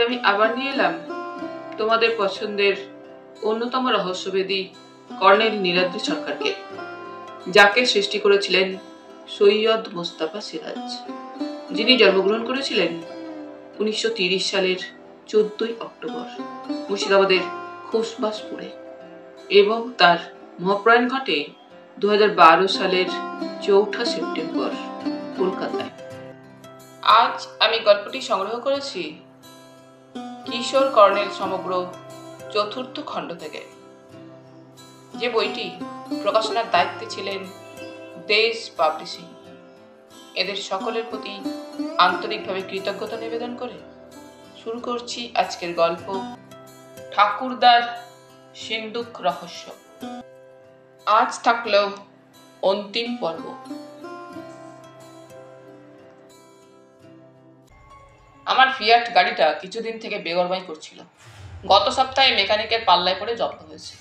আমি আবার নিয়ে এলাম তোমাদের পছন্দের অন্যতম রহস্যভেদী কর্নেল নীলাদ্রি সরকারকে, যাকে সৃষ্টি করেছিলেন সৈয়দ মোস্তফা সিরাজ, যিনি জন্মগ্রহণ করেছিলেন 1930 সালের 14ই অক্টোবর মুর্শিদাবাদের খোসবাসপুরে এবং তার মহাপ্রয়াণ ঘটে 2012 সালের 4 সেপ্টেম্বর কলকাতায়। আজ আমি গল্পটি সংগ্রহ করেছি কিশোর কর্নেল সমগ্র 4র্থ খণ্ড থেকে, যে বইটি প্রকাশনার দায়িত্বে ছিলেন দেশ পাবলিশিং। এদের সকলের প্রতি আন্তরিকভাবে কৃতজ্ঞতা নিবেদন করে শুরু করছি আজকের গল্প, ঠাকুরদার সিন্দুক রহস্য। আজ থাকলো অন্তিম পর্ব। আমার ফিয়াট গাড়িটা কিছুদিন থেকে বেগরবাই করছিল। গত সপ্তাহে মেকানিকের পাল্লায় পড়ে জব্দ হয়েছে।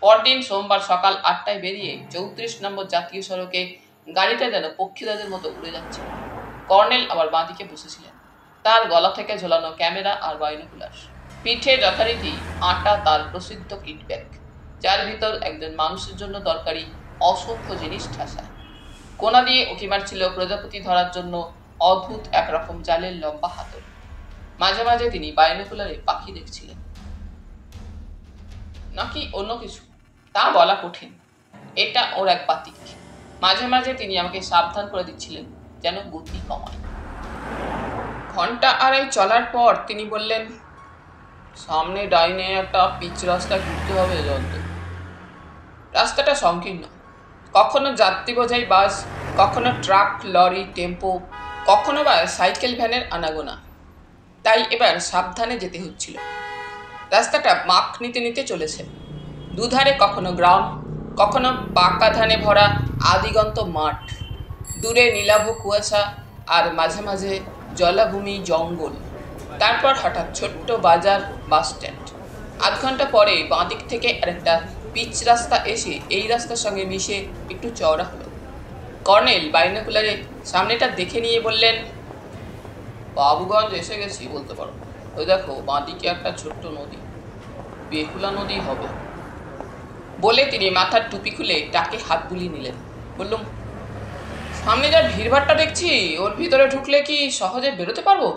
পরদিন সোমবার সকাল 8টায় বেরিয়ে 34 নম্বর জাতীয় সড়কে গাড়িটা যেন পক্ষীরাজের মতো উড়ে যাচ্ছে। কর্নেল আবার বাঁদিকে বসেছিলেন, তার গলা থেকে ঝোলানো ক্যামেরা আর বাইনোকুলার। পিঠে যথারীতি আটা তার প্রসিদ্ধ কিট ব্যাগ, যার ভিতর একজন মানুষের জন্য দরকারি অসংখ্য জিনিস ঠাসা। কোনা দিয়ে উঁকি মারছিল প্রজাপতি ধরার জন্য অদ্ভুত একরকম জালের লম্বা হাতল। মাঝে মাঝে তিনি বাইনোকুলারে পাখি দেখছিলেন, নাকি অন্য কিছু তা বলা কঠিন। এটা ওর এক বাতিক। মাঝে মাঝে তিনি আমাকে সাবধান করে দিচ্ছিলেন যেন গতি কমায়। ঘন্টা আড়াই চলার পর তিনি বললেন, সামনে ডাইনে একটা পিচ রাস্তা ঘুরতে হবে যন্ত্র। রাস্তাটা সংকীর্ণ, কখনো যাত্রী বোঝাই বাস, কখনো ট্রাক, লরি, টেম্পো, কখনো বা সাইকেল ভ্যানের আনাগোনা। তাই এবার সাবধানে যেতে হচ্ছিল। রাস্তাটা মাখ নিতে নিতে চলেছে। দুধারে কখনো গ্রাউন্ড, কখনো পাকা ধানে ভরা আদিগন্ত মাঠ, দূরে নীলাভ কুয়াশা আর মাঝে মাঝে জলাভূমি, জঙ্গল। তারপর হঠাৎ ছোট্ট বাজার, বাস স্ট্যান্ড। আধ ঘন্টা পরে বাঁদিক থেকে আরেকটা পিচ রাস্তা এসে এই রাস্তার সঙ্গে মিশে একটু চওড়া হলো। কর্নেল বাইনোকুলারে সামনেটা দেখে নিয়ে বললেন, বাবুগঞ্জ এসে গেছি বলতে পারো। ওই দেখো বাঁদিকে একটা ছোট্ট নদী, বেহুলা নদী হবে। বলে তিনি মাথার টুপি খুলে টাকে হাত বুলিয়ে নিলেন। বললুম, সামনে যা ভিড়ভাট্টা দেখছি, ওর ভিতরে ঢুকলে কি সহজে বেরোতে পারবো?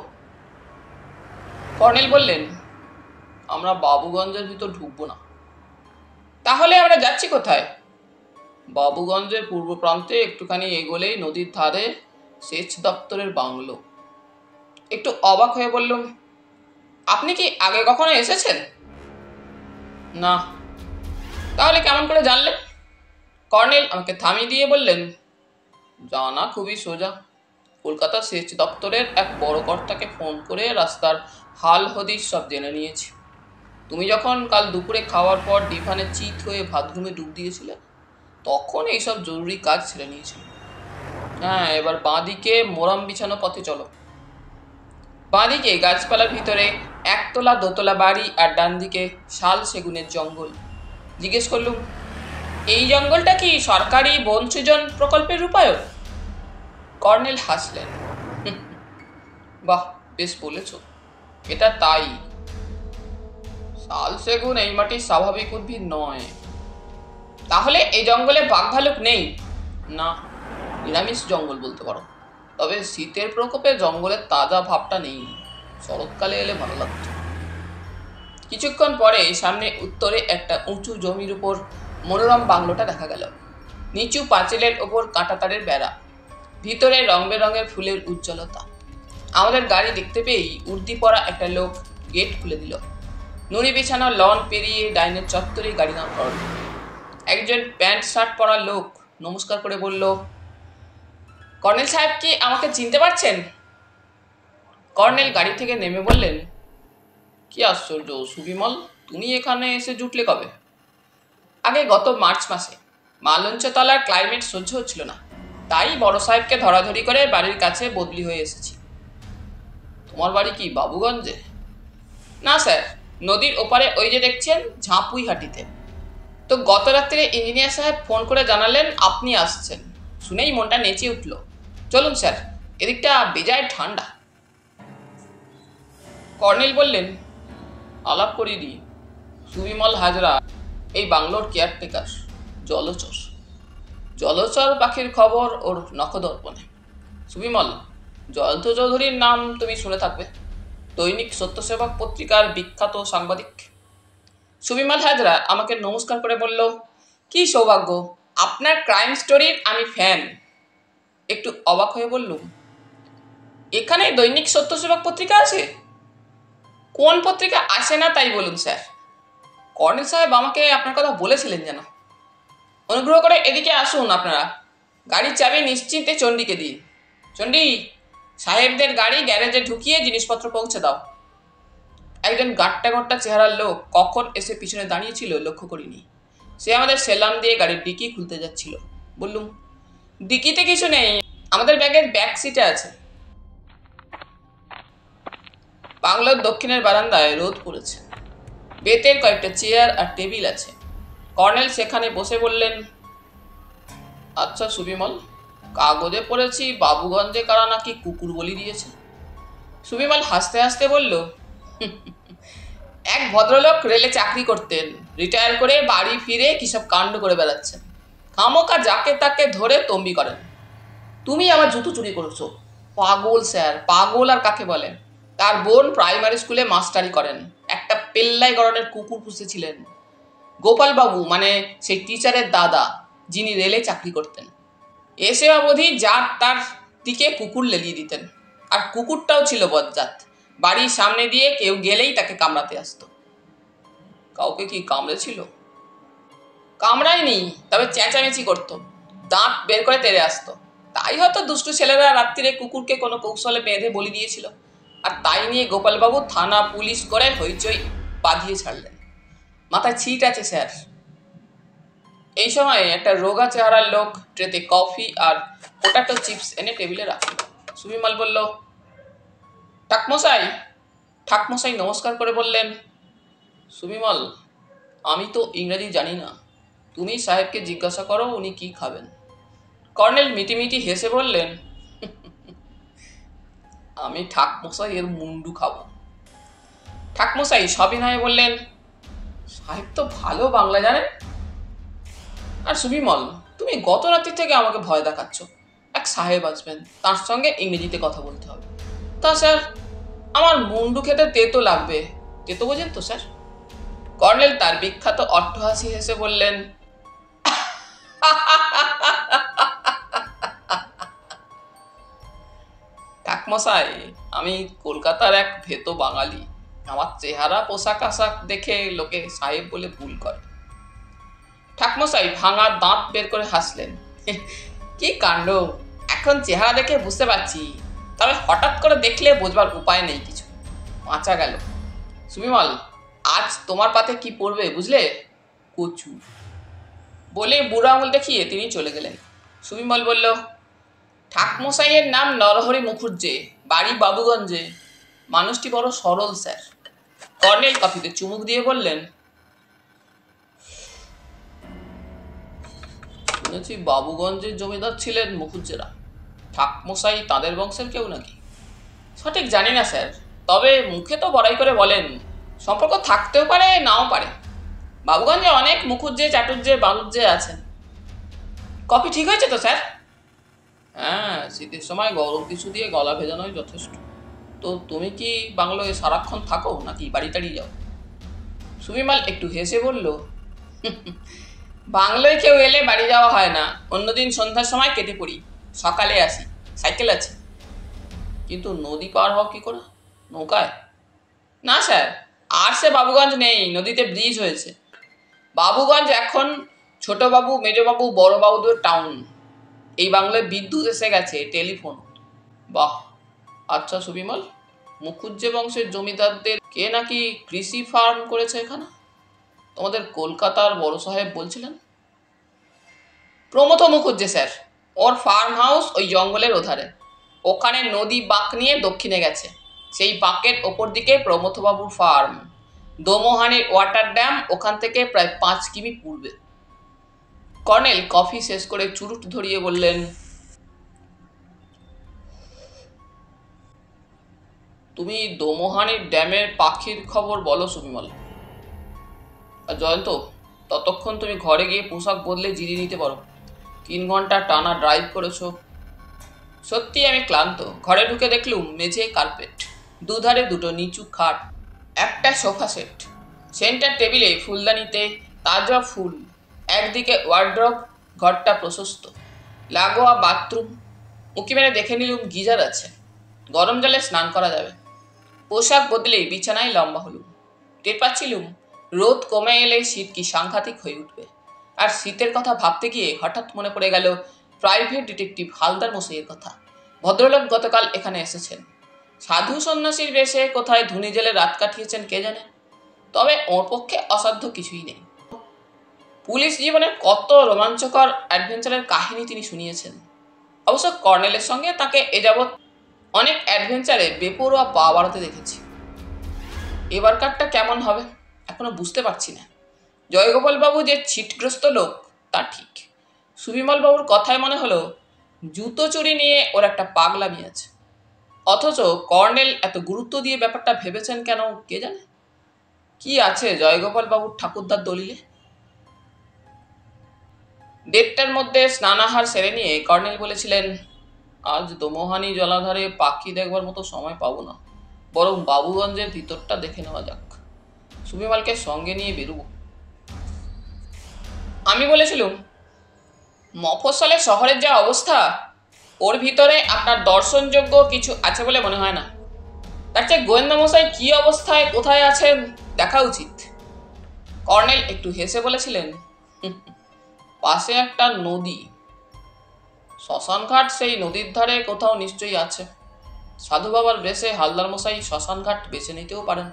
কর্নেল বললেন, আমরা বাবুগঞ্জের ভিতর ঢুকবো না। তাহলে আমরা যাচ্ছি কোথায়? বাবুগঞ্জের পূর্ব প্রান্তে একটুখানি এগোলেই নদীর ধারে সেচ দপ্তরের বাংলো। একটু অবাক হয়ে বললুম, আপনি কি আগে কখনো এসেছেন? না। তাহলে কেমন করে জানলেন? কর্নেল আমাকে থামিয়ে দিয়ে বললেন, জানা খুবই সোজা। কলকাতা সেচ দপ্তরের এক বড় কর্তাকে ফোন করে রাস্তার হাল হদিস সব জেনে নিয়েছি। তুমি যখন কাল দুপুরে খাওয়ার পর ডিফানে চিত হয়ে ভাতঘুমে ডুব দিয়েছিলে, তখন এইসব জরুরি কাজ ছেড়ে নিয়েছিল। হ্যাঁ, এবার বাঁদিকে মোরাম বিছানো পথে চলো। বাঁদিকে গাছপালার ভিতরে একতলা দোতলা বাড়ি আর ডান দিকে শাল সেগুনের জঙ্গল। জিজ্ঞেস করলুম, এই জঙ্গলটা কি সরকারি বন সৃজন প্রকল্পের রূপায়ণ? কর্নেল হাসলেন, বাহ, বেশ বলেছ, এটা তাই। শাল সেগুন এই মাটির স্বাভাবিক উদ্ভিদ নয়। তাহলে এই জঙ্গলে বাঘ ভালুক নেই? না, নিরামিষ জঙ্গল বলতে পারো। তবে শীতের প্রকোপে জঙ্গলের তাজা ভাবটা নেই। শরৎকালে এলে ভালো লাগত। কিছুক্ষণ পরে সামনে উত্তরে একটা উঁচু জমির উপর মনোরম বাংলোটা দেখা গেল। নিচু পাঁচিলের ওপর কাঁটাতারের বেড়া, ভিতরে রং বেরঙের ফুলের উজ্জ্বলতা। আমাদের গাড়ি দেখতে পেয়েই উর্দি পরা একটা লোক গেট খুলে দিল। নুড়ি বিছানা লন পেরিয়ে ডাইনের চত্বরে গাড়ি দাঁড় করালো। একজন প্যান্ট শার্ট পরা লোক নমস্কার করে বলল, কর্নেল সাহেব কি আমাকে চিনতে পারছেন? কর্নেল গাড়ি থেকে নেমে বললেন, কি আশ্চর্য সুবিমল, তুমি এখানে এসে জুটলে কবে? আগে গত মার্চ মাসে। মালঞ্চতলার ক্লাইমেট সহ্য হচ্ছিল না, তাই বড় সাহেবকে ধরাধরি করে বাড়ির কাছে বদলি হয়ে এসেছি। তোমার বাড়ি কি বাবুগঞ্জে? না স্যার, নদীর ওপারে ওই যে দেখছেন ঝাঁপুইহাটিতে। তো গত রাত্রে ইঞ্জিনিয়ার সাহেব ফোন করে জানালেন আপনি আসছেন, শুনেই মনটা নেচে উঠল। চলুন স্যার, এদিকটা বেজায় ঠান্ডা। কর্নেল বললেন, আলাপ করিয়ে দিই, সুবিমল হাজরা এই বাংলোর কেয়ারটেকার, জলচর। জলচর পাখির খবর ওর নখদর্পণে। সুবিমল, জয়ন্ত চৌধুরীর নাম তুমি শুনে থাকবে, দৈনিক সত্যসেবক পত্রিকার বিখ্যাত সাংবাদিক। সুবিমল হাজরা আমাকে নমস্কার করে বলল, কি সৌভাগ্য, আপনার ক্রাইম স্টোরির আমি ফ্যান। একটু অবাক হয়ে বললুম, এখানে দৈনিক সত্যসেবক পত্রিকা আছে? কোন পত্রিকা আসে না তাই বলুন স্যার। কর্নেল সাহেব আমাকে আপনার কথা বলেছিলেন যেন। অনুগ্রহ করে এদিকে আসুন আপনারা, গাড়ির চাবি নিশ্চিন্তে চণ্ডীকে দিই। চণ্ডী, সাহেবদের গাড়ি গ্যারেজে ঢুকিয়ে জিনিসপত্র পৌঁছে দাও। একজন গাট্টা ঘট্টা চেহারার লোক কখন এসে পিছনে দাঁড়িয়েছিল লক্ষ্য করিনি। সে আমাদের সেলাম দিয়ে গাড়ির ডিকি খুলতে যাচ্ছিল। বললুম, ডিকিতে কিছু নেই, আমাদের ব্যাগের ব্যাক সিটে আছে। বাংলোর দক্ষিণের বারান্দায় রোদ পড়েছে, বেতের কয়েকটা চেয়ার আর টেবিল আছে। কর্নেল সেখানে বসে বললেন, আচ্ছা সুবিমল, কাগজে পড়েছি বাবুগঞ্জে কারা নাকি কুকুর বলি দিয়েছে। সুবিমল হাসতে হাসতে বলল, এক ভদ্রলোক রেলে চাকরি করতেন, রিটায়ার করে বাড়ি ফিরে কিসব কাণ্ড করে বেড়াচ্ছেন, খামোকা যাকে তাকে ধরে তম্বি করেন। তুমি আমার জুতো চুরি করেছো। পাগল স্যার, পাগল আর কাকে বলেন। তার বোন প্রাইমারি স্কুলে মাস্টারি করেন, একটা পেল্লাই গড়নের কুকুর পুষেছিলেন। গোপালবাবু মানে সেই টিচারের দাদা, যিনি রেলে চাকরি করতেন, এসে অবধি যার তার দিকে কুকুর লেলিয়ে দিতেন। আর কুকুরটাও ছিল বজ্জাত, বাড়ির সামনে দিয়ে কেউ গেলেই তাকে কামড়াতে আসতো। কাউকে কি কামড়েছিল? কামড়ায়নি, তবে চেঁচামেচি করতো, দাঁত বের করে তেড়ে আসতো। তাই হয়তো দুষ্টু ছেলেরা রাত্রিরে কুকুরকে কোনো কৌশলে বেঁধে বলি দিয়েছিল, আর তাই নিয়ে গোপালবাবু থানা পুলিশ করে হইচই বাঁধিয়ে ছাড়লেন। মাথায় ছিট আছে স্যার। এই সময় একটা রোগা চেহারার লোক ট্রেতে কফি আর পোটাটো চিপস এনে টেবিলে রাখল। সুবিমল বলল, ঠাকমশাই। ঠাকমশাই নমস্কার করে বললেন, সুবিমল, আমি তো ইংরেজি জানি না, তুমি সাহেবকে জিজ্ঞাসা করো উনি কি খাবেন। কর্নেল মিটিমিটি হেসে বললেন, আমি ঠাকমশাই এর মুন্ডু খাবো। ঠাকমশাই সবিনয়ে বললেন, সাহেব তো ভালো বাংলা জানেন। আর সুবিমল, তুমি গত রাত্রি থেকে আমাকে ভয় দেখাচ্ছ। এক সাহেব আসবেন, তার সঙ্গে ইংরেজিতে কথা বলতে হবে। তা স্যার, আমার মুন্ডু খেতে তেতো লাগবে, তেতো বোঝেন তো স্যার? কর্নেল তার বিখ্যাত অট্টহাসি হেসে বললেন, ঠাকমশাই, আমি কলকাতার এক ভেতো বাঙালি, আমার চেহারা পোশাক আশাক দেখে লোকে সাহেব বলে ভুল করে। ঠাকমশাই ভাঙা দাঁত বের করে হাসলেন, কি কাণ্ড, এখন চেহারা দেখে বুঝতে পারছি, তবে হঠাৎ করে দেখলে বোঝবার উপায় নেই কিছু। বাঁচা গেল। সুবিমল, আজ তোমার পাতে কি পড়বে বুঝলে? কচু। বলে বুড়ো আঙুল দেখিয়ে তিনি চলে গেলেন। সুবিমল বলল, ঠাকমশাইয়ের নাম নরহরি মুখুজ্জে, বাড়ি বাবুগঞ্জে। মানুষটি বড় সরল স্যার। কর্নেল কফিতে চুমুক দিয়ে বললেন, শুনেছি বাবুগঞ্জের জমিদার ছিলেন মুখুজ্জেরা। ঠাকমশাই তাদের বংশের কেউ নাকি? সঠিক জানি না স্যার, তবে মুখে তো বড়াই করে বলেন। সম্পর্ক থাকতেও পারে, নাও পারে। বাবুগঞ্জে অনেক মুখুজ্জে, চাটুজ্জে, বাঁদুজ্জে আছেন। কফি ঠিক হয়েছে তো স্যার? হ্যাঁ, শীতের সময় গরম কিছু দিয়ে গলা ভেজানোই যথেষ্ট। তো তুমি কি বাংলোয় সারাক্ষণ থাকো নাকি বাড়ি টাড়ি যাও? সুবিমল একটু হেসে বলল, বাংলোয় কেউ এলে বাড়ি যাওয়া হয় না, অন্যদিন সন্ধ্যার সময় কেটে পড়ি, সকালে আসি, সাইকেল আছে। কিন্তু নদী পার হও কি করে? নৌকায়? না স্যার, আর সে বাবুগঞ্জ নেই, নদীতে ব্রিজ হয়েছে। বাবুগঞ্জ এখন ছোটবাবু, মেজবাবু, বড়বাবুদের টাউন। এই বাংলায় বিদ্যুৎ এসে গেছে, টেলিফোন। বাহ, আচ্ছা সুবিমল, মুখুজ্জে বংশের জমিদারদের কে নাকি কৃষি ফার্ম করেছে এখানে? তোমাদের কলকাতার বড় সাহেব বলছিলেন। প্রমথ মুখুজ্জে স্যার, ওর ফার্ম হাউস ওই জঙ্গলের ওধারে। ওখানে নদী বাঁক নিয়ে দক্ষিণে গেছে, সেই বাঁকের ওপর দিকে প্রমথবাবুর ফার্ম। দোমোহানির ওয়াটার ড্যাম ওখান থেকে প্রায় 5 কিমি পূর্বে। কর্নেল কফি শেষ করে চুরুট ধরিয়ে বললেন, তুমি দোমোহানির ড্যামের পাখির খবর বলো সুবিমল। আর জয়ন্ত, ততক্ষণ তুমি ঘরে গিয়ে পোশাক বদলে জিরিয়ে নিতে পারো। 3 ঘন্টা টানা ড্রাইভ করেছো। সত্যি আমি ক্লান্ত। ঘরে ঢুকে দেখলুম মেঝে কার্পেট, দুধারে দুটো নিচু খাট, একটা সোফা সেট, সেন্টার টেবিলে ফুলদানিতে তাজা ফুল, একদিকে ওয়ার্ড্রপ, ঘরটা প্রশস্ত, লাগোয়া বাথরুম। উঁকি মেরে দেখে নিলুম গিজার আছে, গরম জলে স্নান করা যাবে। পোশাক বদলেই বিছানায় লম্বা হলুম। টের পাচ্ছিলুম রোদ কমে এলে শীত কি সাংঘাতিক হয়ে উঠবে। আর শীতের কথা ভাবতে গিয়ে হঠাৎ মনে পড়ে গেল প্রাইভেট ডিটেকটিভ হালদার মশাইয়ের কথা। ভদ্রলোক গতকাল এখানে এসেছেন। সাধু সন্ন্যাসীর বেশে কোথায় ধুনি জেলে রাত কাটিয়েছেন কে জানে। তবে ওর পক্ষে অসাধ্য কিছুই নেই। পুলিশ জীবনের কত রোমাঞ্চকর অ্যাডভেঞ্চারের কাহিনী তিনি শুনিয়েছেন। অবশ্য কর্নেলের সঙ্গে তাকে এ যাবৎ অনেক অ্যাডভেঞ্চারে বেপরোয়া পা বাড়াতে দেখেছি। এবারকারটা কেমন হবে এখনো বুঝতে পারছি না। জয়গোপালবাবু যে ছিটগ্রস্ত লোক তা ঠিক। সুবিমলবাবুর কথায় মনে হলো জুতো চুরি নিয়ে ওর একটা পাগলামি আছে। অথচ কর্নেল এত গুরুত্ব দিয়ে ব্যাপারটা ভেবেছেন কেন কে জানে। কি আছে জয়গোপালবাবুর ঠাকুরদার দলিলে? 1:30টার মধ্যে স্নানাহার সেরে নিয়ে কর্নেল বলেছিলেন, আজ দোমোহানি জলাধারে পাখি দেখবার মতো সময় পাবো না, বরং বাবুগঞ্জের ভিতরটা দেখে নেওয়া যাক। সুবিমলকে সঙ্গে নিয়ে বেরোবো। আমি বলেছিলুম, মফস্বলে শহরের যা অবস্থা, ওর ভিতরে আপনার দর্শনযোগ্য কিছু আছে বলে মনে হয় না। তার চেয়ে গোয়েন্দামশাই কি অবস্থায় কোথায় আছেন দেখা উচিত। কর্নেল একটু হেসে বলেছিলেন, পাশে একটা নদী, শ্মশানঘাট সেই নদীর ধারে কোথাও নিশ্চয়ই আছে। সাধু বাবার বেশে হালদার মশাই শ্মশানঘাট বেছে নিতেও পারেন।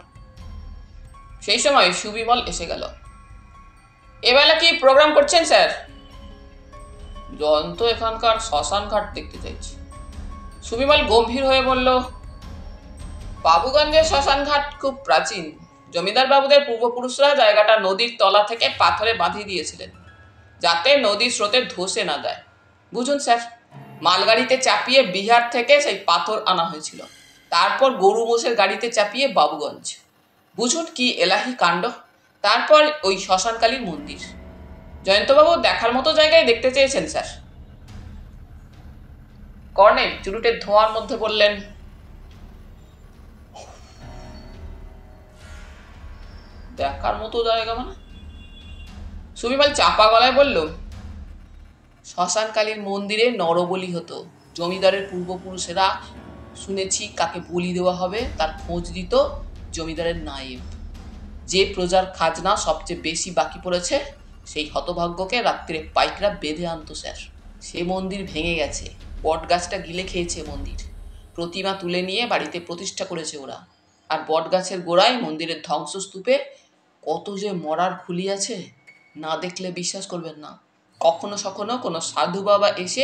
সেই সময় সুবিমল এসে গেল। এবেলা কি প্রোগ্রাম করছেন স্যার? জয়ন্ত এখানকার শ্মশানঘাট দেখতে চাইছি। সুবিমল গম্ভীর হয়ে বলল, বাবুগঞ্জের শ্মশানঘাট খুব প্রাচীন। জমিদার বাবুদের পূর্বপুরুষরা জায়গাটা নদীর তলা থেকে পাথরে বাঁধিয়ে দিয়েছিলেন, যাতে নদীর স্রোতে ধসে না যায়। বুঝুন স্যার, মালগাড়িতে চাপিয়ে বিহার থেকে সেই পাথর আনা হয়েছিল, তারপর গরু মোষের গাড়িতে চাপিয়ে বাবুগঞ্জ। বুঝুন কি এলাহি কাণ্ড। তারপর ওই শ্মশানকালীর মন্দির। জয়ন্তবাবু দেখার মতো জায়গায় দেখতে চেয়েছেন স্যার। কর্নেল চুরুটের ধোঁয়ার মধ্যে বললেন, দেখার মতো জায়গা মানে? সুবিমল চাপা গলায় বলল, শ্মশানকালীর মন্দিরে নরবলি হতো। জমিদারের পূর্বপুরুষেরা শুনেছি কাকে বলি দেওয়া হবে তার খোঁজ দিত জমিদারের নায়েব। যে প্রজার খাজনা সবচেয়ে বেশি বাকি পড়েছে সেই হতভাগ্যকে রাত্রে পাইকরা বেঁধে আনতো স্যার। সে মন্দির ভেঙে গেছে, বট গাছটা গিলে খেয়েছে মন্দির। প্রতিমা তুলে নিয়ে বাড়িতে প্রতিষ্ঠা করেছে ওরা। আর বট গাছের গোড়ায় মন্দিরের ধ্বংসস্তূপে কত যে মরার খুলি আছে, না দেখলে বিশ্বাস করবেন না। কখনো সখনো কোনো সাধু বাবা এসে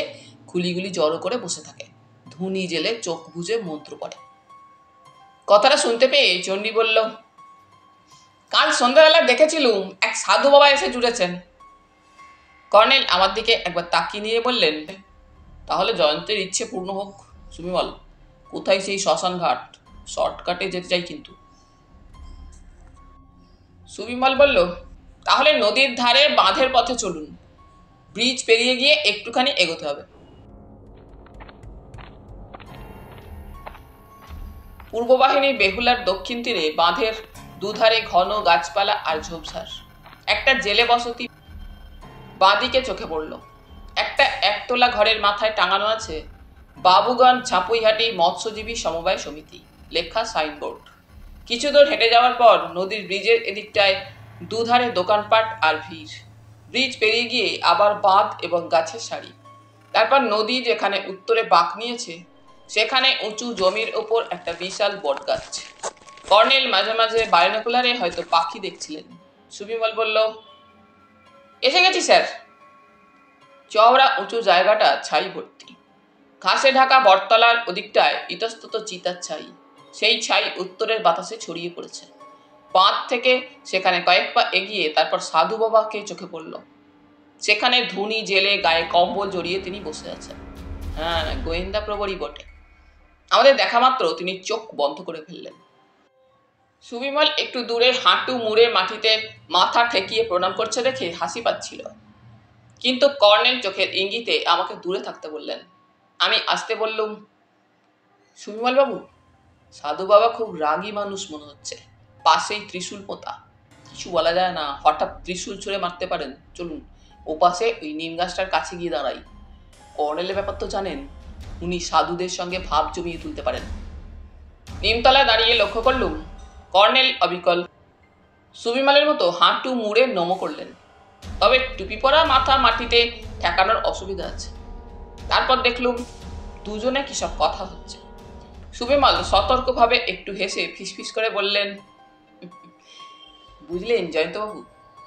খুলিগুলি জড়ো করে বসে থাকে, ধুনি জেলে চোখ বুজে মন্ত্র পড়ে। কথাটা শুনতে পেয়ে চণ্ডী বলল, কাল সন্ধ্যাবেলা দেখেছিলুম এক সাধু বাবা এসে জুড়েছেন। কর্নেল আমার দিকে একবার তাকিয়ে নিয়ে বললেন, তাহলে জয়ন্তের ইচ্ছে পূর্ণ হোক। সুবিমল, কোথায় সেই শ্মশান ঘাট? শর্টকাটে যেতে চাই কিন্তু। সুবিমল বলল, তাহলে নদীর ধারে বাঁধের পথে চলুন। ব্রিজ পেরিয়ে গিয়ে একটুখানি এগোতে হবে। পূর্ব বাহিনী বেহুলার দক্ষিণ তীরে বাঁধের দুধারে ঘন গাছপালা আর ঝোপঝাড়। একটা জেলে বসতি বাঁদিকে চোখে পড়ল। একটা একতলা ঘরের মাথায় টাঙানো আছে বাবুগঞ্জ ছাপুইহাটি মৎস্যজীবী সমবায় সমিতি লেখা সাইনবোর্ড। কিছু দূর হেঁটে যাওয়ার পর নদীর ব্রিজের এদিকটায় দুধারে দোকানপাট আর ভিড়। ব্রিজ পেরিয়ে গিয়ে আবার বাঁধ এবং গাছের সারি। তারপর নদী যেখানে উত্তরে বাঁক নিয়েছে সেখানে উঁচু জমির ওপর একটা বিশাল বটগাছ। কর্নেল মাঝে মাঝে বাইনোকুলারে হয়তো পাখি দেখছিলেন। সুবিমল বলল, এসে গেছি স্যার। চওড়া উঁচু জায়গাটা ছাই ভর্তি। ঘাসে ঢাকা বটতলার ওদিকটায় ইতস্তত চিতার ছাই। সেই ছাই উত্তরের বাতাসে ছড়িয়ে পড়েছে। বাঁধ থেকে সেখানে কয়েক পা এগিয়ে তারপর সাধু বাবাকে চোখে পড়ল। সেখানে ধুনি জেলে গায়ে কম্বল জড়িয়ে তিনি বসে আছেন। হ্যাঁ, গোয়েন্দা প্রবরই বটে। আমাদের দেখা মাত্র তিনি চোখ বন্ধ করে ফেললেন। সুবিমল একটু দূরে হাঁটু মুড়ে মাটিতে মাথা ঠেকিয়ে প্রণাম করছে দেখে হাসি পাচ্ছিল, কিন্তু কর্নেল চোখের ইঙ্গিতে আমাকে দূরে থাকতে বললেন। আমি আসতে বললুম, সুবিমল বাবু, সাধু বাবা খুব রাগী মানুষ মনে হচ্ছে, পাশেই ত্রিশূল পোতা, কিছু বলা যায় না, হঠাৎ ত্রিশূল ছুঁড়ে মারতে পারেন, চলুন ওপাশে ওই নিম গাছটার কাছে গিয়ে দাঁড়াই। কর্নেলের ব্যাপার তো জানেন, উনি সাধুদের সঙ্গে ভাব জমিয়ে তুলতে পারেন। নিমতলায় দাঁড়িয়ে লক্ষ্য করলুম কর্নেল অবিকল সুবিমলের মতো হাঁটু মুড়ে নম করলেন, তবে টুপি পরা মাথা মাটিতে ঠেকানোর অসুবিধা আছে। তারপর দেখলুম দুজনে কি সব কথা হচ্ছে। সুবিমল সতর্কভাবে একটু হেসে ফিসফিস করে বললেন, বুঝলেন জয়ন্তবাবু,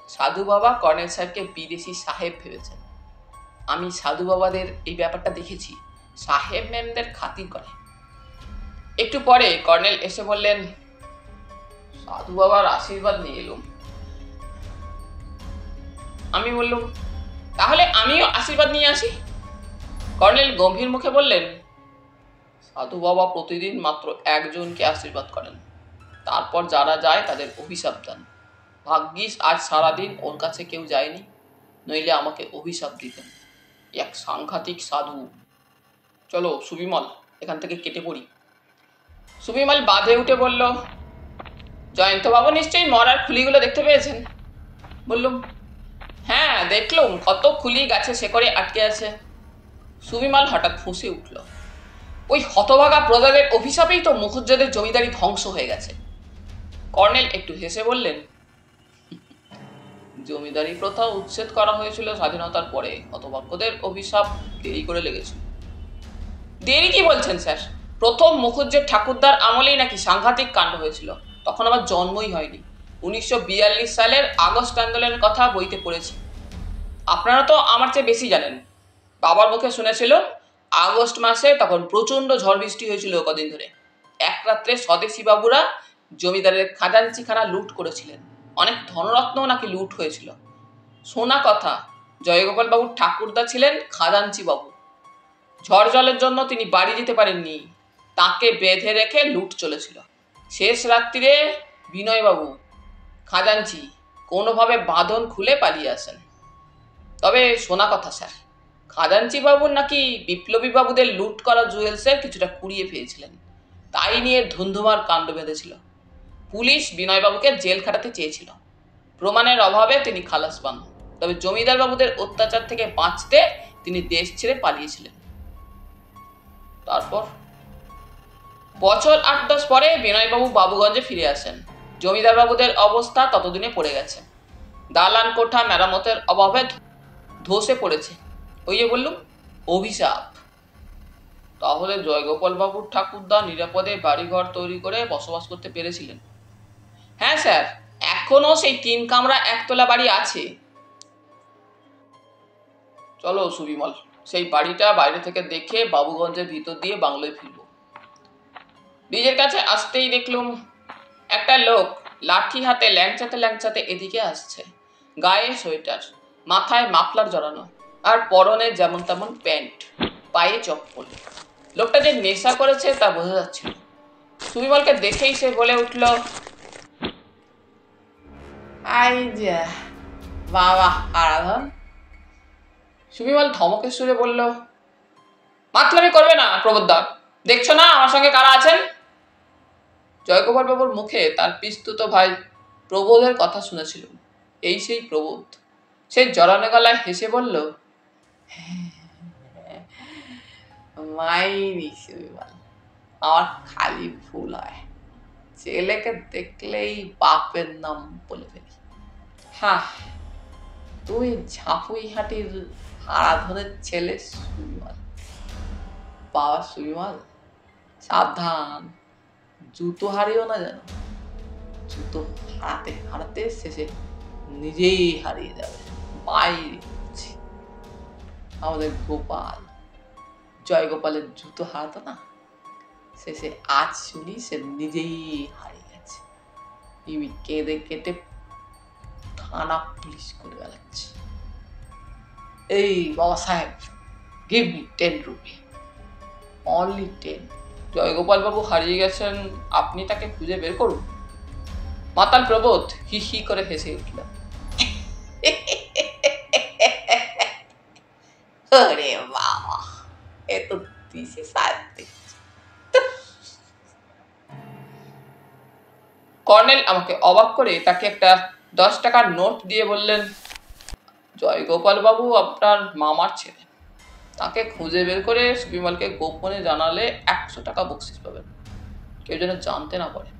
সাধু বাবা কর্নেল সাহেবকে বিদেশি সাহেব ভেবেছেন। আমি সাধু বাবাদের এই ব্যাপারটা দেখেছি, সাহেব ম্যামদের খাতির করে। একটু পরে কর্নেল এসে বললেন, সাধু বাবার আশীর্বাদ নিয়ে এলুম। আমি বললুম, তাহলে আমিও আশীর্বাদ নিয়ে আসি। কর্নেল গম্ভীর মুখে বললেন, সাধু বাবা প্রতিদিন মাত্র একজনকে আশীর্বাদ করেন, তারপর যারা যায় তাদের অভিশাপ দেন। ভাগ্যিস আজ সারাদিন ওর কাছে কেউ যায়নি, নইলে আমাকে অভিশাপ দিতেন। এক সাংঘাতিক সাধু। চলো সুবিমল, এখান থেকে কেটে পড়ি। সুবিমল বাঁধে উঠে বলল, জয়ন্তবাবু নিশ্চয়ই মরার খুলিগুলো দেখতে পেয়েছেন। বললুম, হ্যাঁ দেখলুম, কত খুলি গাছে শেকড়ে আটকে আছে। সুবিমল হঠাৎ ফুঁসে উঠল, ওই হতভাগা প্রজাদের অভিশাপেই তো মুখুজ্জেদের জমিদারি ধ্বংস হয়ে গেছে। কর্নেল একটু হেসে বললেন, জমিদারি প্রথা উচ্ছেদ করা হয়েছিল স্বাধীনতার পরে, হতভাগ্যদের অভিশাপ দেরি করে লেগেছিল। দেরি কি বলছেন স্যার? প্রথম মুখুজ্জের ঠাকুরদার আমলেই নাকি সাংঘাতিক কাণ্ড হয়েছিল, তখন আমার জন্মই হয়নি। 1942 সালের আগস্ট আন্দোলনের কথা বইতে পড়েছি। আপনারা তো আমার চেয়ে বেশি জানেন। বাবার মুখে শুনেছিল আগস্ট মাসে তখন প্রচণ্ড ঝড় বৃষ্টি হয়েছিল কদিন ধরে। এক রাত্রে স্বদেশী বাবুরা জমিদারের খাজাঞ্চিখানা লুট করেছিলেন, অনেক ধনরত্ন নাকি লুট হয়েছিল। শোনা কথা, জয়গোপাল বাবুর ঠাকুরদা ছিলেন খাজাঞ্চি বাবু। ঝড় জলের জন্য তিনি বাড়ি যেতে পারেননি, তাকে বেঁধে রেখে লুট চলেছিল। শেষ রাত্রিরে বিনয়বাবু খাজাঞ্চি কোনোভাবে বাঁধন খুলে পালিয়ে আসেন। তবে শোনা কথা স্যার, খাজাঞ্চি বাবুর নাকি বিপ্লবী বাবুদের লুট করা জুয়েলসের কিছুটা কুড়িয়ে পেয়েছিলেন, তাই নিয়ে ধুন্ধুমার কাণ্ড বেঁধেছিল। পুলিশ বিনয়বাবুকে জেল খাটাতে চেয়েছিল, প্রমাণের অভাবে তিনি খালাস পান। তবে জমিদার বাবুদের অত্যাচার থেকে বাঁচতে তিনি দেশ ছেড়ে পালিয়েছিলেন। তারপর বছর 8-10 পরে বিনয়বাবু বাবুগঞ্জে ফিরে আসেন। জমিদার বাবুদের অবস্থা ততদিনে পড়ে গেছে, দালান কোঠা মেরামতের অভাবে ধসে পড়েছে। ওই যে বললুম অভিশাপ। তাহলে জয়গোপাল বাবুর ঠাকুরদা নিরাপদে বাড়িঘর তৈরি করে বসবাস করতে পেরেছিলেন? হ্যাঁ স্যার, এখনো সেই 3 কামরা 1 তলা বাড়ি আছে। চলো সুবিমল, সেই বাড়িটা বাইরে থেকে দেখে বাবুগঞ্জের ভিতর দিয়ে বাংলোয় ফিরব। ব্রিজের কাছে আসতেই দেখলুম একটা লোক লাঠি হাতে ল্যাংচাতে ল্যাংচাতে এদিকে আসছে। গায়ে সোয়েটার, মাথায় মাফলার জড়ানো, আর পরনে যেমন তেমন প্যান্ট, পায়ে চপ্পল। লোকটা যে নেশা করেছে তা বোঝা যাচ্ছিল। সুবিমলকে দেখেই সে বলে উঠল, আই যা বাবা আরাধন। সুবিমল ধমকের সুরে বলল, মাতলামি করবে না প্রবোধদা, দেখছো না আমার সঙ্গে কারা আছেন? জয়গোপাল বাবুর মুখে তার পিস্তুত ভাই প্রবোধের কথা শুনেছিল। এই সেই প্রবোধ। সে জড়ানো গলায় হেসে বলল, মাইরি সুবিমল, আমার খালি ভুল হয়, ছেলেকে দেখলেই বাপের নাম বলে ফেলি। হ্যাঁ, তুই ঝাঁপুইহাটির হারাধনের ছেলে সুবিমল। বাবা সুবিমল, সাবধান, জুতো হারিও না যেন। জুতো হারাতে হারাতে শেষে নিজেই হারিয়ে যাবে। বাইরে আমাদের গোপাল, জয়গোপালের জুতো হারাতো না, শেষে আজ শুনি সে নিজেই হারিয়ে গেছে। ইমি কেঁদে কেটে থানা পুলিশ করে বেড়াচ্ছে। এই বাবা সাহেব, give me 10 rupee, only 10, Joygopal বাবু হারিয়ে গেছেন, আপনি তাকে খুঁজে বের করুন। মাতাল প্রবোধ হি হি করে হেসে উঠল। ওরে বাবা, এ তো দিশে সাথে। কর্নেল আমাকে অবাক করে তাকে একটা 10 টাকার নোট দিয়ে বললেন, জয়গোপাল বাবু আপনার মামার ছেলে, তাকে খুঁজে বের করে সুবিমলকে গোপনে জানালে 100 টাকা বকশিস পাবেন, কেউ যেন জানতে না পারে।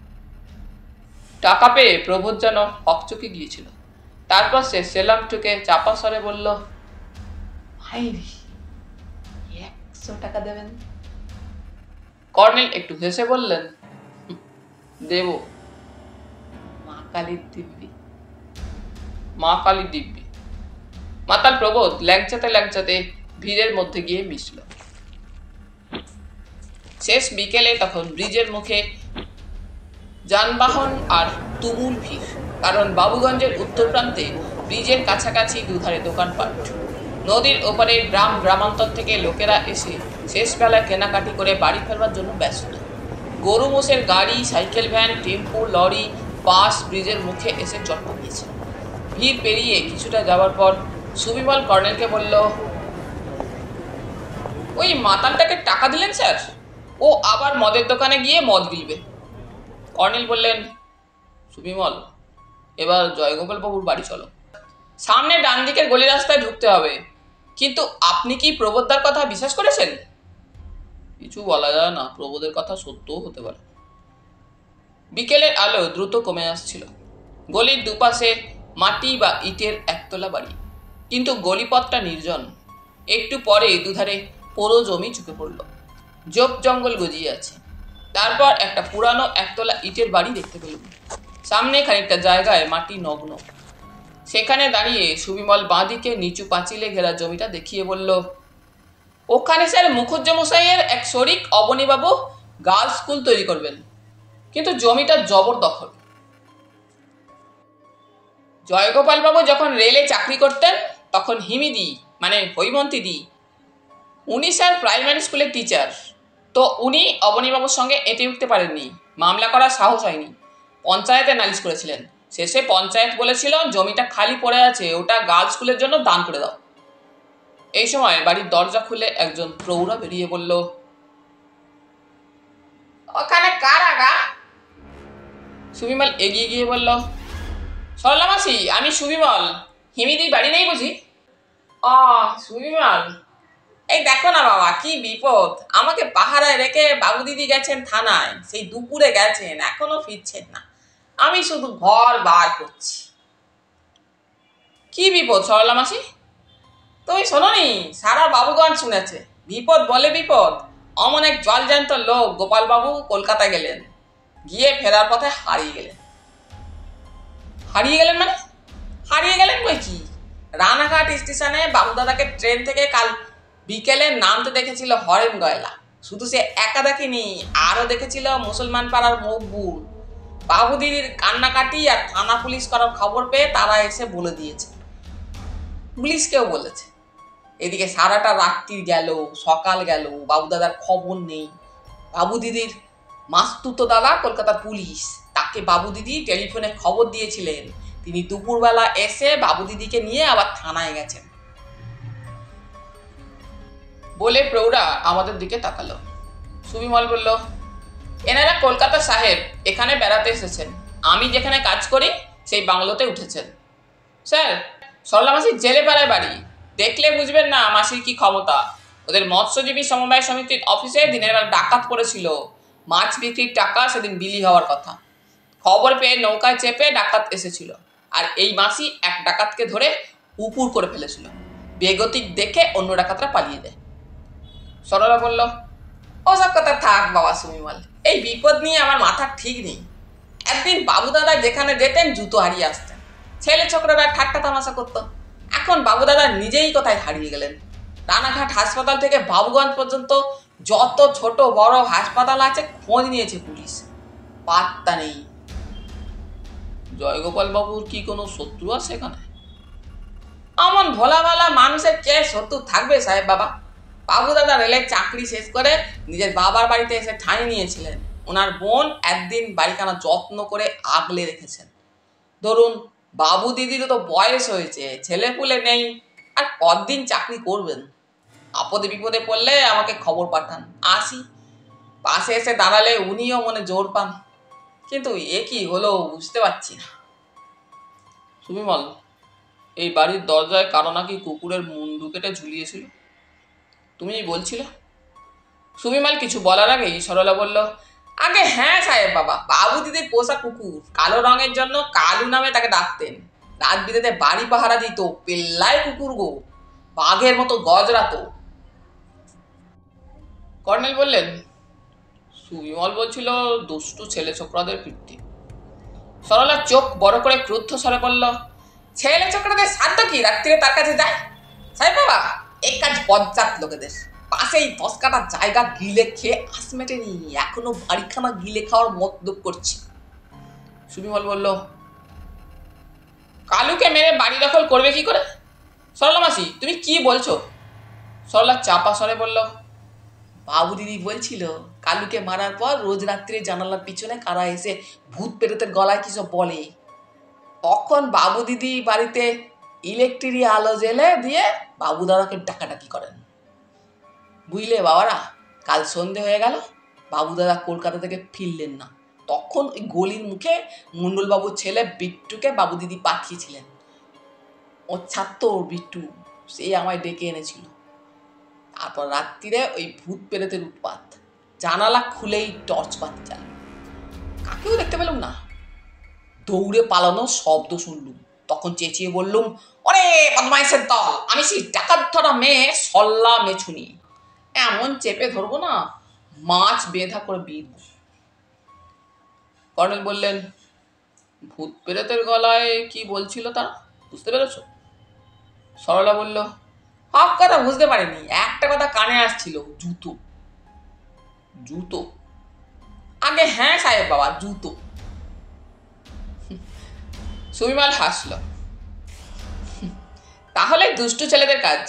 টাকা পেয়ে প্রবোধ যেন হকচকে গিয়েছিল। তারপর সে সেলাম টুকে চাপা স্বরে বলল, 100 টাকা দেবেন? কর্নেল একটু হেসে বললেন, দেব, মা কালীর দিব্যি। মা কালীর দিব্যি। মাতাল প্রবোধ ল্যাংচাতে ল্যাংচাতে ভিড়ের মধ্যে গিয়ে মিশল। শেষ বিকেলে তখন ব্রিজের মুখে যানবাহন আর তুমুল ভিড়, কারণ বাবুগঞ্জের উত্তর প্রান্তে ব্রিজের কাছাকাছি দুধারে দোকানপাট। নদীর ওপারে গ্রাম গ্রামান্তর থেকে লোকেরা এসে শেষ বেলায় কেনাকাটি করে বাড়ি ফেরবার জন্য ব্যস্ত। গরু মোষের গাড়ি, সাইকেল ভ্যান, টেম্পো, লরি, বাস ব্রিজের মুখে এসে জট্ট দিয়েছে। ভিড় পেরিয়ে কিছুটা যাওয়ার পর সুবিমল কর্নেলকে বলল, ওই মাতালটাকে টাকা দিলেন স্যার? ও আবার মদের দোকানে গিয়ে মদ গিলবে। কর্নেল বললেন, সুবিমল, এবার জয়গোপাল বাবুর বাড়ি চলো। সামনে ডান দিকের গলি রাস্তায় ঢুকতে হবে। কিন্তু আপনি কি প্রবোধদার কথা বিশ্বাস করেছেন? কিছু বলা যায় না, প্রবোধের কথা সত্যও হতে পারে। বিকেলের আলো দ্রুত কমে আসছিল। গলির দুপাশে মাটি বা ইটের একতলা বাড়ি, কিন্তু গলিপথটা নির্জন। একটু পরে দুধারে পোড়ো জমি চোখে পড়ল, জোপ জঙ্গল গজিয়ে আছে। তারপর একটা পুরানো একতলা ইটের বাড়ি দেখতে পেল। সামনে খানিকটা জায়গায় মাটি নগ্ন। সেখানে দাঁড়িয়ে সুবিমল বাঁদিকে নিচু পাঁচিলে ঘেরা জমিটা দেখিয়ে বলল, ওখানে স্যার মুখুজ্জমশাইয়ের এক শরিক অবনীবাবু গার্লস স্কুল তৈরি করবেন, কিন্তু জমিটা জবরদখল। জয়গোপাল বাবু যখন রেলে চাকরি করতেন তখন হিমিদি মানে হৈমন্তী দি, উনি স্যার প্রাইমারি স্কুলের টিচার। তো উনি অবনীবাবুর সঙ্গে এঁটে উঠতে পারেননি, মামলা করার সাহস হয়নি, পঞ্চায়েতে নালিশ করেছিলেন। শেষে পঞ্চায়েত বলেছিল জমিটা খালি পড়ে আছে, ওটা গার্লস স্কুলের জন্য দান করে দাও। এই সময় বাড়ির দরজা খুলে একজন প্রৌঢ়া বেরিয়ে বলল, ওখানে কারা গা? সুবিমল এগিয়ে গিয়ে বলল, সরলা মাসি, আমি সুবিমল। হিমিদি বাড়ি নেই বুঝি? সুবিমল, এই দেখো না বাবা, কি বিপদ। আমাকে পাহারায় রেখে বাবু দিদি গেছেন থানায়, সেই দুপুরে গেছেন, এখনো ফিরছেন না। আমি শুধু ঘর বার করছি। কি বিপদ সরলা মাসি? তুমি শোনোনি? সারা বাবুগঞ্জ শুনেছে। বিপদ বলে বিপদ। অমন এক জলজ্যান্ত লোক গোপালবাবু কলকাতা গেলেন, গিয়ে ফেরার পথে হারিয়ে গেলেন। হারিয়ে গেলেন মানে? হারিয়ে গেলেন বই কি, রানাঘাট স্টেশনে বাবুদাদাকে ট্রেন থেকে কাল বিকেলে নামতে দেখেছিল হরেন গয়লা। শুধু সে একা দেখেনি, আরও দেখেছিল মুসলমান পাড়ার মকবুল। বাবু দিদির কান্নাকাটি আর থানা পুলিশ করার খবর পেয়ে তারা এসে বলে দিয়েছে, পুলিশকেও বলেছে। এদিকে সারাটা রাত্রি গেল, সকাল গেল, বাবুদাদার খবর নেই। বাবু দিদির মাস্তুতো দাদা কলকাতার পুলিশ, তাকে বাবু দিদি টেলিফোনে খবর দিয়েছিলেন। তিনি দুপুরবেলা এসে বাবু দিদিকে নিয়ে আবার থানায় গেছেন। বলে প্রৌঢ়া আমাদের দিকে তাকালো। সুবিমল বলল, এনারা কলকাতা সাহেব, এখানে বেড়াতে এসেছেন। আমি যেখানে কাজ করি সেই বাংলোতে উঠেছেন। স্যার, সরলা মাসির জেলে পাড়ায় বাড়ি, দেখলে বুঝবেন না মাসির কি ক্ষমতা। ওদের মৎস্যজীবী সমবায় সমিতির অফিসে দিনের বেলা ডাকাত পড়েছিল। মাছ বিক্রির টাকা সেদিন বিলি হওয়ার কথা। খবর পেয়ে নৌকায় চেপে ডাকাত এসেছিল, আর এই মাসি এক ডাকাতকে ধরে উপুর করে ফেলেছিল। বেগতিক দেখে অন্য ডাকাতরা পালিয়ে দেয়। সরলা বলল, ওসব কথা থাক বাবা সুমিমল, এই বিপদ নিয়ে আমার মাথা ঠিক নেই। একদিন বাবুদাদা যেখানে যেতেন জুতো হারিয়ে আসতেন, ছেলে ছোকরারা ঠাট্টা তামাশা করতো। এখন বাবুদাদা নিজেই কোথায় হারিয়ে গেলেন। রানাঘাট হাসপাতাল থেকে বাবুগঞ্জ পর্যন্ত যত ছোট বড় হাসপাতাল আছে খোঁজ নিয়েছে পুলিশ, পাত্তা নেই। জয়গোপাল বাবুর কি কোনো শত্রু আছে এখানে? আমন ভোলা ভালা মানুষের কে শত্রু থাকবে সাহেব বাবা? বাবু দাদা রেলের চাকরি শেষ করে নিজের বাবার বাড়িতে এসে ঠাঁই নিয়েছিলেন। ওনার বোন একদিন বাড়িখানা যত্ন করে আগলে রেখেছেন। ধরুন বাবু দিদিরও তো বয়স হয়েছে, ছেলে পুলে নেই, আর কতদিন চাকরি করবেন। আপদে বিপদে পড়লে আমাকে খবর পাঠান, আসি। পাশে এসে দাঁড়ালে উনিও মনে জোর পান। কিন্তু এ কি হলো বুঝতে পারছি না। সুবিমল, এই বাড়ির দরজায় কারো নাকি কুকুরের মুন্ডু কেটে ঝুলিয়েছিল, তুমি বলছিলে। সুবিমল কিছু বলার আগেই সরলা বলল, আগে হ্যাঁ সাহেব বাবা, বাবু দিদির পোষা কুকুর, কালো রঙের জন্য কালু নামে তাকে ডাকতেন। রাত বিরেতে বাড়ি পাহারা দিত, পেল্লায় কুকুর গো, বাঘের মতো গজরাতো। কর্নেল বললেন, সুবিমল বলছিল দুষ্টু ছেলে ছোকরাদের কীর্তি। সরলা চোখ বড় করে ক্রুদ্ধ স্বরে বলল, ছেলে ছোকরাদের সাধ্য কি রাত্রিরে তার কাছে যায়? সাহেব বাবা, এই কাজ বজ্জাত লোকেদের। পাশেই 10 কাঠা জায়গা গিলে খেয়ে আস মেটেনি, এখনো বাড়িখানা গিলে খাওয়ার মতলব করছে। সুবিমল বলল, কালুকে মেরে বাড়ি দখল করবে কি করে? সরলা মাসি, তুমি কি বলছো? সরলা চাপা স্বরে বলল, বাবু দিদি বলছিল কালুকে মারার পর রোজ রাত্রে জানালার পিছনে কারা এসে ভূত পেরোতের গলায় কি সব বলে। তখন বাবু দিদি বাড়িতে ইলেকট্রিক আলো জেলে দিয়ে বাবু দাদাকে ডাকাডাকি করেন। বুঝলে বাবারা, কাল সন্ধে হয়ে গেল, বাবু দাদা কলকাতা থেকে ফিরলেন না। তখন ওই গলির মুখে মণ্ডলবাবুর ছেলে বিট্টুকে বাবু দিদি পাঠিয়েছিলেন। ওর ছাত্র বিট্টু, সে আমায় ডেকে এনেছিল। তারপর রাত্রিরে ওই ভূত পেরেতের উৎপাত, জানালা খুলেই টর্চ বাতি চাল, কাকেও দেখতে পেলাম না। দৌড়ে পালানোর শব্দ শুনলুম, তখন চেঁচিয়ে বললুম, ওরে বদমাইশের দল, আমি সেই ডাকাত ধরা মেয়ে সল্লা মেছুনি, এমন চেপে ধরবো না মাছ বেঁধা করে বিঁধব। কর্নেল বললেন, ভূত পেরেতের গলায় কি বলছিল তা বুঝতে পেরেছ? সরলা বলল, সব কথা বুঝতে পারিনি, একটা কথা কানে আসছিল, জুতো। জুতো? আগে হ্যাঁ সাহেব বাবা, জুতো। সুবিমল হাসল, তাহলে দুষ্টু ছেলেদের কাজ।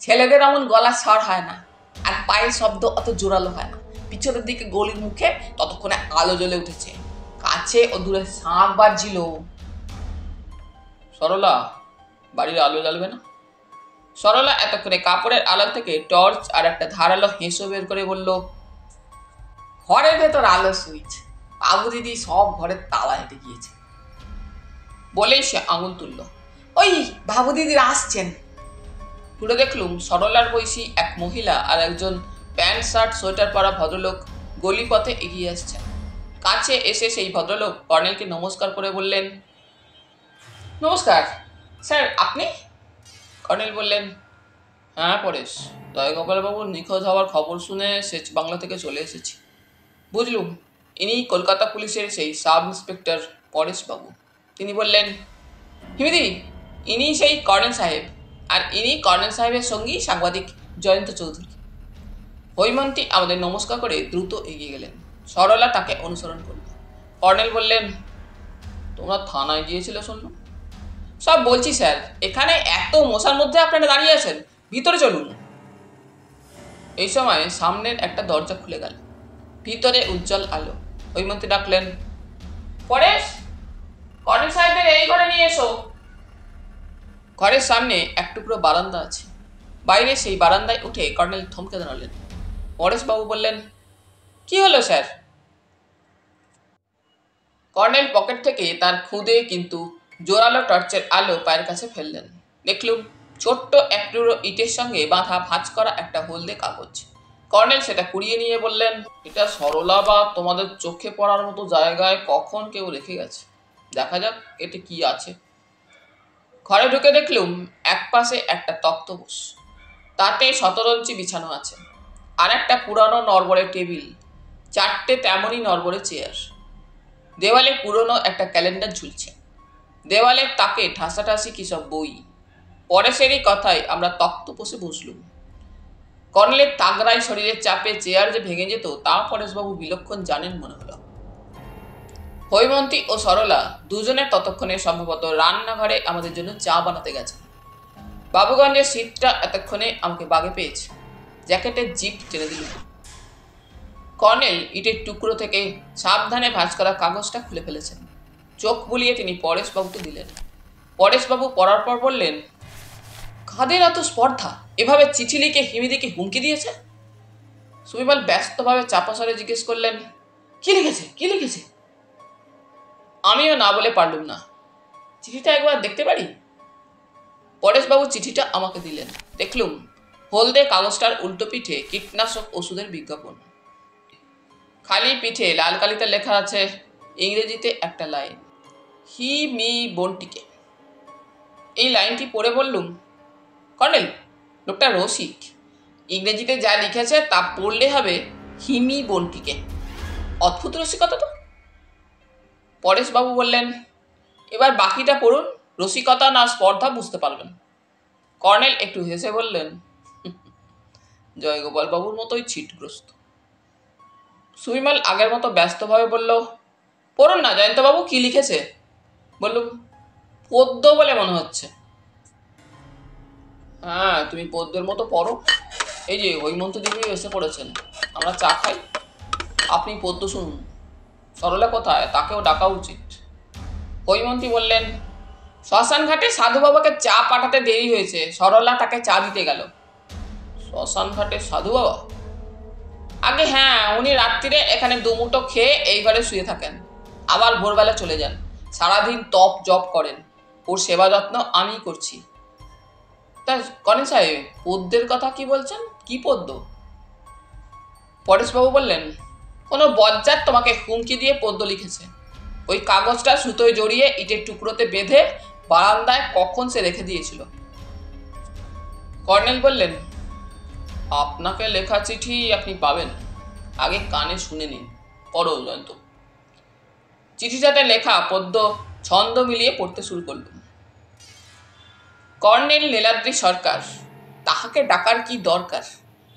ছেলেদের এমন গলা স্বর হয় না, আর পায়ের শব্দ অত জোরালো হয় না। পিছনের দিকে গলির মুখে ততক্ষণে আলো জ্বলে উঠেছে, কাছে ও দূরে শাঁখ বাজছিল। সরলা, বাড়ির আলো জ্বালবে না? সরলা এতক্ষণে কাপড়ের আলো থেকে টর্চ আর একটা ধারালো হেঁসো বের করে বলল, ঘরের ভেতর আলো সুইচ, বাবু দিদি সব ঘরের তালা হেঁটে গিয়েছে। বলেই সে আঙুল তুলল, ওই বাবু দিদির আসছেন। ঘুরে দেখলুম সরলার বয়সী এক মহিলা আর একজন প্যান্ট শার্ট সোয়েটার পরা ভদ্রলোক গলিপথে এগিয়ে আসছেন। কাছে এসে সেই ভদ্রলোক কর্নেলকে নমস্কার করে বললেন, নমস্কার স্যার, আপনি? কর্নেল বললেন, হ্যাঁ পরেশ, জয়গোপালবাবুর নিখোঁজ হওয়ার খবর শুনে সেচ বাংলা থেকে চলে এসেছি। বুঝলুম, ইনি কলকাতা পুলিশের সেই সাব ইন্সপেক্টর পরেশবাবু। তিনি বললেন, হিমিদি, ইনি সেই কর্নেল সাহেব, আর ইনি কর্নেল সাহেবের সঙ্গী সাংবাদিক জয়ন্ত চৌধুরী। হৈমন্তী আমাদের নমস্কার করে দ্রুত এগিয়ে গেলেন। সরলা তাকে অনুসরণ করল। কর্নেল বললেন, তোমরা থানায় গিয়েছিলে শুনলাম। সব বলছি স্যার, এখানে এত মশার মধ্যে আপনারা দাঁড়িয়ে আছেন, ভিতরে চলুন। এই সময় সামনের একটা দরজা খুলে গেল, ভিতরে উজ্জ্বল আলো। হৈমন্তী ডাকলেন, পরেশ, কর্নেল সাহেবদের এই ঘরে নিয়ে এসো। ঘরের সামনে এক টুকরো বারান্দা আছে, বাইরে সেই বারান্দায় উঠে কর্নেল থমকে দাঁড়ালেন। পরেশবাবু বললেন, কি হলো স্যার? কর্নেল পকেট থেকে তার খুদে কিন্তু জোরালো টর্চের আলো পায়ের কাছে ফেললেন। দেখলুম ছোট্ট এক টুকরো ইটের সঙ্গে বাঁধা ভাঁজ করা একটা হলদে কাগজ। কর্নেল সেটা কুড়িয়ে নিয়ে বললেন, এটা সরলা বা তোমাদের চোখে পড়ার মতো জায়গায় কখন কেউ রেখে গেছে, দেখা যাক এতে কি আছে। ঘরে ঢুকে দেখলুম এক পাশে একটা তক্তপোষ, তাতে শতরঞ্চি বিছানো আছে, আর একটা পুরানো নড়বড়ে টেবিল, 4টে তেমনই নড়বড়ে চেয়ার। দেওয়ালে পুরনো একটা ক্যালেন্ডার ঝুলছে, দেওয়ালের তাকে ঠাসাঠাসি কি সব বই। পরেশেরই কথায় আমরা তক্তপোষে বসলুম। কর্নেলের তাগড়ায় শরীরের চাপে চেয়ার যে ভেঙে যেত তা পরেশবাবু বিলক্ষণ জানেন মনে হলো। হৈমন্তী ও সরলা দুজনে ততক্ষণে সম্ভবত রান্নাঘরে আমাদের জন্য চা বানাতে গেছে। বাবুগঞ্জের সিটটা এতক্ষণে আমাকে বাগে পেয়েছে। জ্যাকেটের জিপ টেনে দিল। কর্নেল ইটের টুকরো থেকে সাবধানে ভাঁজ করা কাগজটা খুলে ফেলেছেন। চোখ বুলিয়ে তিনি পরেশবাবুকে দিলেন। পরেশবাবু পড়ার পর বললেন, কাদের এত স্পর্ধা, এভাবে চিঠি লিখে হিমিদিকে হুমকি দিয়েছে? সুবিমল ব্যস্তভাবে চাপা স্বরে জিজ্ঞেস করলেন, কি লিখেছে, কি লিখেছে? আমিও না বলে পারলুম না। চিঠিটা একবার দেখতে পারি? পরেশবাবু চিঠিটা আমাকে দিলেন। দেখলুম হলদে কাগজটার উল্টো পিঠে কীটনাশক ওষুধের বিজ্ঞাপন। খালি পিঠে লাল কালিতে লেখা আছে ইংরেজিতে একটা লাইন, হি মি বন্টিকে। এই লাইনটি পড়ে বললুম, কর্নেল, লোকটা রসিক। ইংরেজিতে যা লিখেছে তা পড়লে হবে হিমি বন্টিকে। অদ্ভুত রসিকতা তো। পরেশবাবু বললেন, এবার বাকিটা পড়ুন, রসিকতা না স্পর্ধা বুঝতে পারবেন। কর্নেল একটু হেসে বললেন, জয়গোপাল বাবুর মতোই ছিটগ্রস্ত। সুবিমল আগের মতো ব্যস্তভাবে বলল, পড়ুন না জয়ন্তবাবু, কি লিখেছে? বললুম, পদ্য বলে মনে হচ্ছে। হ্যাঁ, তুমি পদ্যের মতো পড়ো। এই যে হৈমন্ত দেবী এসে পড়েছেন, আমরা চা খাই, আপনি পদ্য শুনুন। সরলা কোথায়, তাকেও ডাকা উচিত। হৈমন্তী বললেন, শ্মশান ঘাটে সাধু বাবাকে চা পাঠাতে দেরি হয়েছে, সরলা তাকে চা দিতে গেল। শ্মশান ঘাটে সাধু বাবা? আগে হ্যাঁ, উনি রাত্রিরে এখানে দুমুটো খেয়ে এই ঘরে শুয়ে থাকেন, আবার ভোরবেলা চলে যান। সারাদিন তপ জপ করেন, ওর সেবা যত্ন আমি করছি। তা কর্নেল সাহেব, পদ্যের কথা কি বলছেন? কি পদ্য? পরেশবাবু বললেন, কোনো বজ্জাত তোমাকে হুমকি দিয়ে পদ্য লিখেছে। ওই কাগজটা সুতোয় জড়িয়ে ইটের টুকরোতে বেঁধে বারান্দায় কখন সে রেখে দিয়েছিল। কর্নেল বললেন, আপনাকে লেখা চিঠি আপনি পাবেন, আগে কানে শুনে নিন। পড়ো জয়ন্ত। চিঠিটাতে লেখা পদ্য ছন্দ মিলিয়ে পড়তে শুরু করলুম। কর্নেল নীলাদ্রি সরকার, তাহাকে ডাকার কি দরকার?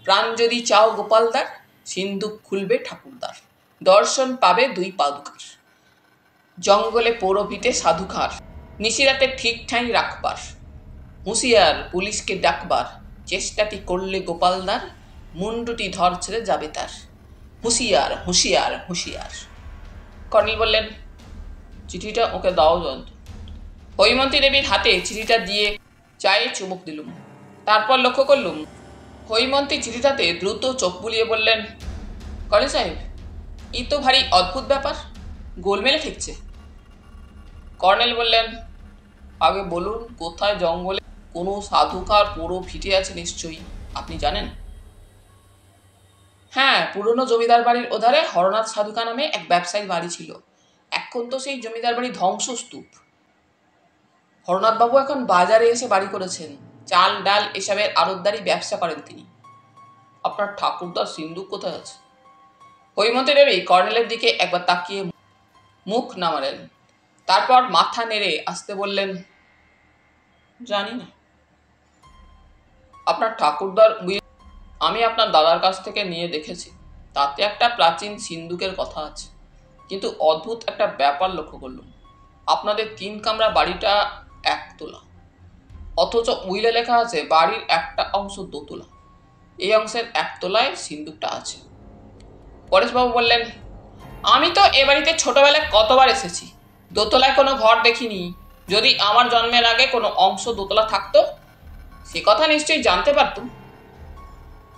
প্রাণ যদি চাও গোপালদার, সিন্ধুক খুলবে ঠাকুরদার, দর্শন পাবে দুই পাদুকার। জঙ্গলে পৌরভিটে সাধুখার, নিশিরাতে ঠিক ঠাঁই রাখবার। হুঁশিয়ার পুলিশকে ডাকবার, চেষ্টাটি করলে গোপালদার, মুন্ডুটি ধর ছেড়ে যাবে তার। হুঁশিয়ার হুঁশিয়ার হুঁশিয়ার। কর্নেল বললেন, চিঠিটা ওকে দাও জয়ন্ত। হৈমন্তী দেবীর হাতে চিঠিটা দিয়ে চায়ে চুমুক দিলুম। তারপর লক্ষ্য করলুম হৈমন্তী চিঠিটাতে দ্রুত চোখ বুলিয়ে বললেন, কর্নেল সাহেব, ই তো ভারী অদ্ভুত ব্যাপার, গোলমেলে ঠেকছে। কর্নেল বললেন, আগে বলুন, কোথায় জঙ্গলে কোনো সাধুকার পুরো ভিটে আছে নিশ্চয়ই, আপনি জানেন? হ্যাঁ, পুরনো জমিদার বাড়ির ওধারে হরনাথ সাধুকা নামে এক ব্যবসায়ীর বাড়ি ছিল। এখন তো সেই জমিদার বাড়ি ধ্বংসস্তূপ। হরনাথবাবু এখন বাজারে এসে বাড়ি করেছেন, চাল ডাল এসবের আড়তদারি ব্যবসা করেন তিনি। আপনার ঠাকুরদার সিন্ধুক কোথায় আছে? হৈমন্তী দেবী কর্নেলের দিকে একবার তাকিয়ে মুখ নামালেন, তারপর মাথা নেড়ে আসতে বললেন, জানি না। আপনার ঠাকুরদার আমি আপনার দাদার কাছ থেকে নিয়ে দেখেছি, তাতে একটা প্রাচীন সিন্ধুকের কথা আছে। কিন্তু অদ্ভুত একটা ব্যাপার লক্ষ্য করলাম, আপনাদের 3 কামরা বাড়িটা একতলা, অথচ উইলে লেখা আছে বাড়ির একটা অংশ দোতলা। এই অংশের একতলায় সিন্ধুকটা আছে। পরেশবাবু বললেন, আমি তো এ বাড়িতে ছোটবেলায় কতবার এসেছি, দোতলায় কোনো ঘর দেখিনি। যদি আমার জন্মের আগে কোনো অংশ দোতলা থাকতো, সে কথা নিশ্চয়ই জানতে পারতুম।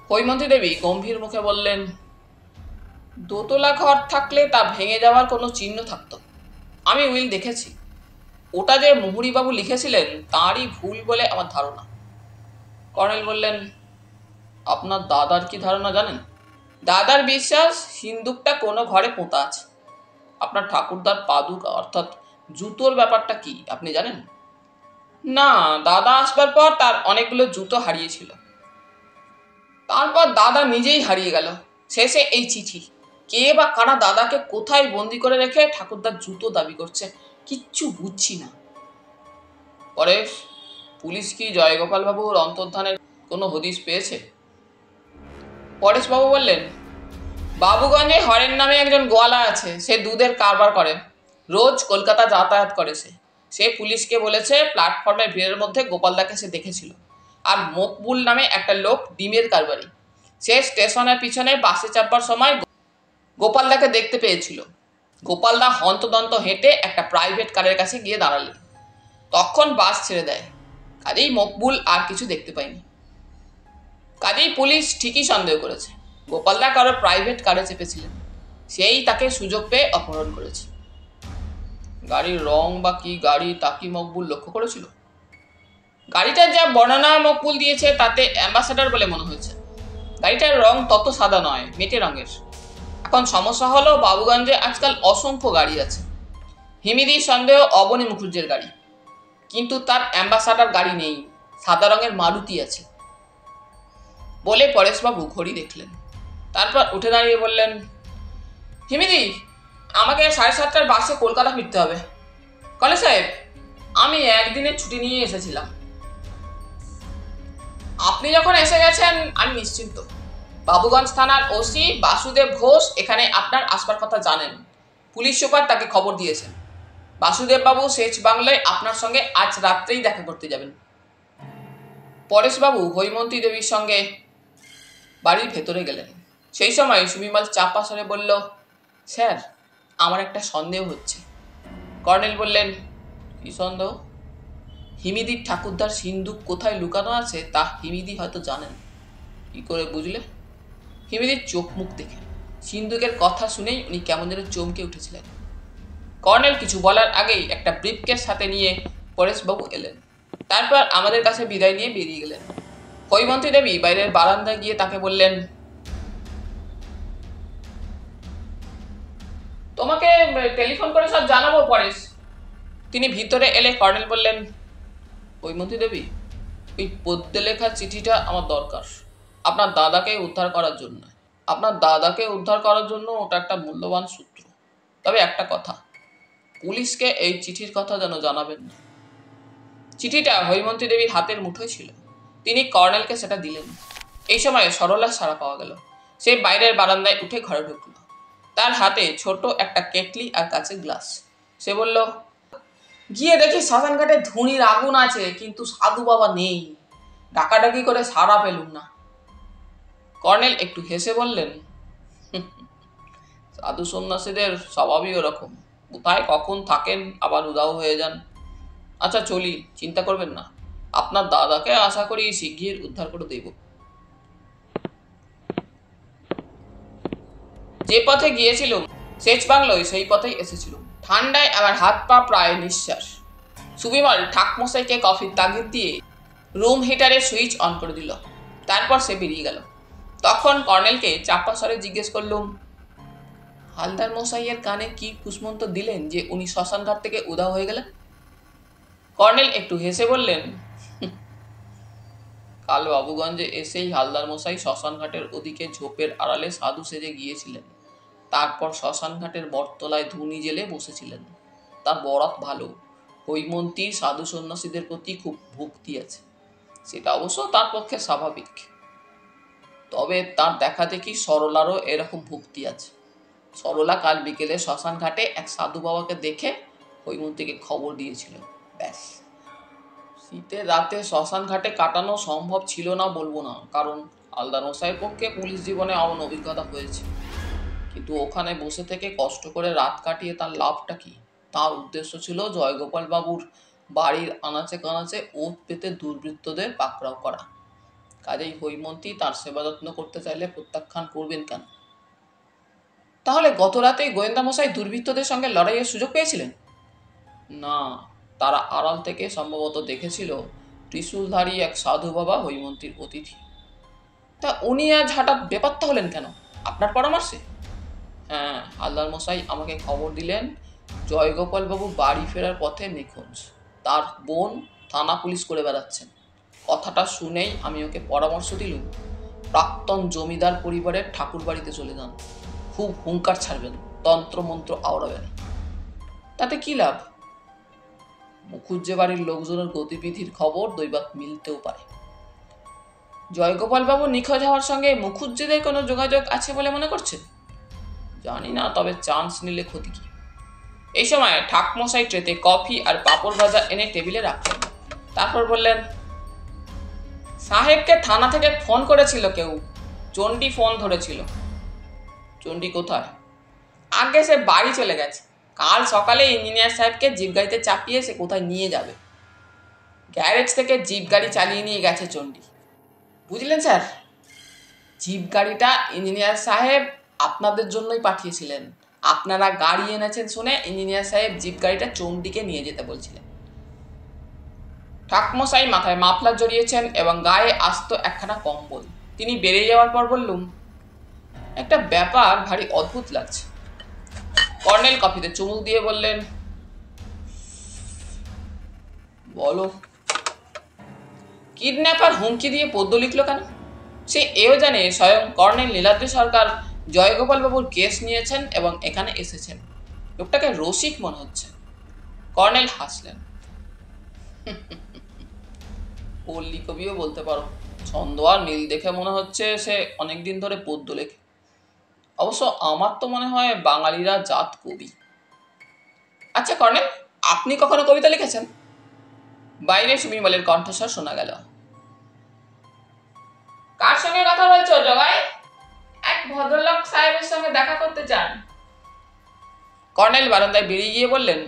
হৈমন্তী দেবী গম্ভীর মুখে বললেন, দোতলা ঘর থাকলে তা ভেঙে যাওয়ার কোনো চিহ্ন থাকতো। আমি উইল দেখেছি, ওটা যে মুহুরীবাবু লিখেছিলেন তাঁরই ভুল বলে আমার ধারণা। কর্নেল বললেন, আপনার দাদার কি ধারণা জানেন? দাদার বিশ্বাস সিন্দুকটা কোনো ঘরে পোঁতা আছে। আপনার ঠাকুরদার পাদুকা অর্থাৎ জুতোর ব্যাপারটা কি আপনি জানেন? না, দাদা আসবার পর তার অনেকগুলো জুতো হারিয়েছিল, তারপর দাদা নিজেই হারিয়ে গেল, শেষে এই চিঠি। কে বা কারা দাদাকে কোথায় বন্দি করে রেখে ঠাকুরদার জুতো দাবি করছে, কিচ্ছু বুঝছি না। পরেশ, পুলিশ কি জয়গোপাল বাবুর অন্তর্ধানের কোনো হদিশ পেয়েছে? পরেশবাবু বললেন, বাবুগঞ্জে হরেন নামে একজন গোয়ালা আছে, সে দুধের কারবার করে, রোজ কলকাতা যাতায়াত করে। সে পুলিশকে বলেছে প্ল্যাটফর্মের ভিড়ের মধ্যে গোপালদাকে সে দেখেছিল। আর মকবুল নামে একটা লোক ডিমের কারবারি, সে স্টেশনের পিছনে বাসে চাপবার সময় গোপালদাকে দেখতে পেয়েছিল। গোপালদা হন্তদন্ত হেঁটে একটা প্রাইভেট কারের কাছে গিয়ে দাঁড়ালেন। তখন বাস ছেড়ে দেয়। কাজেই মকবুল আর কিছু দেখতে পায়নি। কাজেই পুলিশ ঠিকই সন্দেহ করেছে গোপালদা কারো প্রাইভেট কারে চেপেছিলেন, সেই তাকে সুযোগ পেয়ে অপহরণ করেছে। গাড়ির রং বা কি গাড়ি তা কি মকবুল লক্ষ্য করেছিল? গাড়িটার যা বর্ণনা মকবুল দিয়েছে তাতে অ্যাম্বাসাডার বলে মনে হয়েছে। গাড়িটার রং তত সাদা নয়, মেটে রঙের। এখন সমস্যা হলো বাবুগঞ্জে আজকাল অসংখ্য গাড়ি আছে। হিমিদির সন্দেহ অবনী মুখুজ্জের গাড়ি, কিন্তু তার অ্যাম্বাসাডার গাড়ি নেই, সাদা রঙের মারুতি আছে বলে পরেশবাবু ঘড়ি দেখলেন। তারপর উঠে দাঁড়িয়ে বললেন, হিমিদি, আমাকে 7:30টার বাসে কলকাতা ফিরতে হবে। কলেজ সাহেব, আমি একদিনের ছুটি নিয়ে এসেছিলাম। আপনি যখন এসে গেছেন আমি নিশ্চিন্ত। বাবুগঞ্জ থানার ওসি বাসুদেব ঘোষ এখানে আপনার আসবার কথা জানেন। পুলিশ সুপার তাকে খবর দিয়েছেন। বাসুদেব বাবু সেচ বাংলায় আপনার সঙ্গে আজ রাত্রেই দেখা করতে যাবেন। পরেশবাবু হৈমন্তী দেবীর সঙ্গে বাড়ির ভেতরে গেলেন। সেই সময় সুবিমল চাপা স্বরে বলল, স্যার, আমার একটা সন্দেহ হচ্ছে। কর্নেল বললেন, কি সন্দেহ? হিমিদির ঠাকুরদার সিন্দুক কোথায় লুকানো আছে তা হিমিদি হয়তো জানেন। কি করে বুঝলে? হিমিদির চোখ মুখ দেখে, সিন্দুকের কথা শুনেই উনি কেমন যেন চমকে উঠেছিলেন। কর্নেল কিছু বলার আগেই একটা ব্রিফকেস হাতে নিয়ে পরেশবাবু এলেন। তারপর আমাদের কাছে বিদায় নিয়ে বেরিয়ে গেলেন। হৈমন্তী দেবী বাইরের বারান্দায় গিয়ে তাকে বললেন, তোমাকে টেলিফোন করে সব জানাবো পরেশ। তিনি ভিতরে এলে কর্নেল বললেন, হৈমন্তী দেবী, ওই পদ্যে লেখা চিঠিটা আমার দরকার, আপনার দাদাকে উদ্ধার করার জন্য। আপনার দাদাকে উদ্ধার করার জন্য ওটা একটা মূল্যবান সূত্র। তবে একটা কথা, পুলিশকে এই চিঠির কথা যেন জানাবেন না। চিঠিটা হৈমন্তী দেবীর হাতের মুঠোয় ছিল। তিনি কর্নেলকে সেটা দিলেন। এই সময় সরলার সাড়া পাওয়া গেল। সে বাইরের বারান্দায় উঠে ঘরে ঢুকল। তার হাতে ছোট একটা কেটলি আর কাচের গ্লাস। সে বলল, গিয়ে দেখি শ্মশানঘাটে ধুনির আগুন আছে, কিন্তু সাধু বাবা নেই। ডাকাডাকি করে সাড়া পেলুম না। কর্নেল একটু হেসে বললেন, সাধু সন্ন্যাসীদের স্বভাবই ওরকম, কোথায় কখন থাকেন আবার উধাও হয়ে যান। আচ্ছা চলি, চিন্তা করবেন না, আপনার দাদাকে আশা করি শিগগির উদ্ধার করে দেব। যে পথে গিয়েছিলুম সেচ বাংলোয় সেই পথেই এসেছিলুম। ঠান্ডায় আমার হাত পা প্রায় নিঃশ্বাস। সুবিমল ঠাকমশাইকে কফির তাগিদ দিয়ে রুম হিটারের সুইচ অন করে দিল। তারপর সে বেরিয়ে গেল। তখন কর্নেলকে চাপা স্বরে জিজ্ঞেস করলুম, হালদার মশাইয়ের কানে কি কুসমন্ত দিলেন যে উনি শ্মশানঘাট থেকে উধাও হয়ে গেলেন? কর্নেল একটু হেসে বললেন, কাল বাবুগঞ্জে এসেই হালদার মশাই শ্মশানঘাটের ওদিকে ঝোপের আড়ালে সাধু সেজে গিয়েছিলেন। তারপর শ্মশানঘাটের বটতলায় ধুনি জেলে বসেছিলেন। তার বরাত ভালো, হৈমন্তীর সাধু সন্ন্যাসীদের প্রতি খুব ভক্তি আছে। সেটা অবশ্য তার পক্ষে স্বাভাবিক। তবে তার দেখা দেখি সরলারও এরকম ভক্তি আছে। সরলা কাল বিকেলে শ্মশানঘাটে এক সাধু বাবাকে দেখে হৈমন্তীকে খবর দিয়েছিল। ব্যাস। শীতের রাতে শ্মশানঘাটে কাটানো সম্ভব ছিল না বলবো না, কারণ হালদার মশাইয়ের পক্ষে পুলিশ জীবনে এমন অভিজ্ঞতা হয়েছে। কিন্তু ওখানে বসে থেকে কষ্ট করে রাত কাটিয়ে তার লাভটা কি? তার উদ্দেশ্য ছিল জয়গোপাল বাবুর বাড়ির আনাচে কানাচে ওত পেতে দুর্বৃত্তদের পাকড়াও করা। কাজেই হৈমন্তী তার সেবা যত্ন করতে চাইলে প্রত্যাখ্যান করবেন কেন? তাহলে গত রাতেই গোয়েন্দা মশাই দুর্বৃত্তদের সঙ্গে লড়াইয়ের সুযোগ পেয়েছিলেন? না, তারা আড়াল থেকে সম্ভবত দেখেছিল ত্রিশূলধারী এক সাধু বাবা হৈমন্তীর অতিথি। তা উনি আজ হঠাৎ বেপাত্তা হলেন কেন? আপনার পরামর্শে? হ্যাঁ, হালদার মশাই আমাকে খবর দিলেন জয়গোপাল বাবু বাড়ি ফেরার পথে নিখোঁজ। তার বোন থানা পুলিশ করে বেড়াচ্ছেন। কথাটা শুনেই আমি ওকে পরামর্শ দিলুম, প্রাক্তন জমিদার পরিবারের ঠাকুর বাড়িতে চলে যান। খুব হুঙ্কার ছাড়বেন, তন্ত্রমন্ত্র আওড়াবেন। তাতে কি লাভ? মুখুজ্জে বাড়ির লোকজনের গতিবিধির খবর দৈবাত মিলতেও পারে। জয়গোপাল বাবু নিখোঁজ হওয়ার সঙ্গে মুখুজ্জেদের কোনো যোগাযোগ আছে বলে মনে করছেন? জানি না, তবে চান্স নিলে ক্ষতি কি? এই সময় ঠাকমশাই ট্রেতে কফি আর পাঁপড় ভাজা এনে টেবিলে রাখলেন। তারপর বললেন, সাহেবকে থানা থেকে ফোন করেছিল কেউ, চণ্ডী ফোন ধরেছিল। চণ্ডী কোথায়? আগে সে বাড়ি চলে গেছে। কাল সকালে ইঞ্জিনিয়ার সাহেবকে জিপ গাড়িতে চাপিয়ে সে কোথায় নিয়ে যাবে। গ্যারেজ থেকে জিপ গাড়ি চালিয়ে নিয়ে গেছে চণ্ডী। বুঝলেন স্যার, জিপ গাড়িটা ইঞ্জিনিয়ার সাহেব আপনাদের জন্যই পাঠিয়েছিলেন। আপনারা গাড়ি এনেছেন শুনে ইঞ্জিনিয়ার সাহেব জিপ গাড়িটা চণ্ডীকে নিয়ে যেতে বলছিলেন। ঠাকমশাই মাথায় মাফলার জড়িয়েছেন এবং গায়ে আস্ত একখানা কম্বল। তিনি বেরিয়ে যাওয়ার পর বললুম, একটা ব্যাপার ভারী অদ্ভুত লাগছে। কর্নেল কফিতে চুমুক দিয়ে বললেন, বলো। কিডন্যাপার হুমকি দিয়ে পদ্য লিখল কেন? সে এও জানে স্বয়ং কর্নেল নীলাদ্রি সরকার জয়গোপাল বাবুর কেস নিয়েছেন এবং এখানে এসেছেন। লোকটাকে রসিক মনে হচ্ছে। কর্নেল হাসলেন। পল্লী কবিও বলতে পারো। ছন্দ আর মিল দেখে মনে হচ্ছে সে অনেকদিন ধরে পদ্য লেখে। অবশ্য আমার তো মনে হয় বাঙালিরা জাত কবি। আচ্ছা কর্নেল, আপনি কখনো কবিতা লিখেছেন? বাইরে সুমিমালের কণ্ঠস্বর শোনা গেল। কার সঙ্গে কথা বলছো জগাই? এক ভদ্রলোক সাহেবের সঙ্গে দেখা করতে চান। কর্নেল বারান্দায় বেরিয়ে গিয়ে বললেন,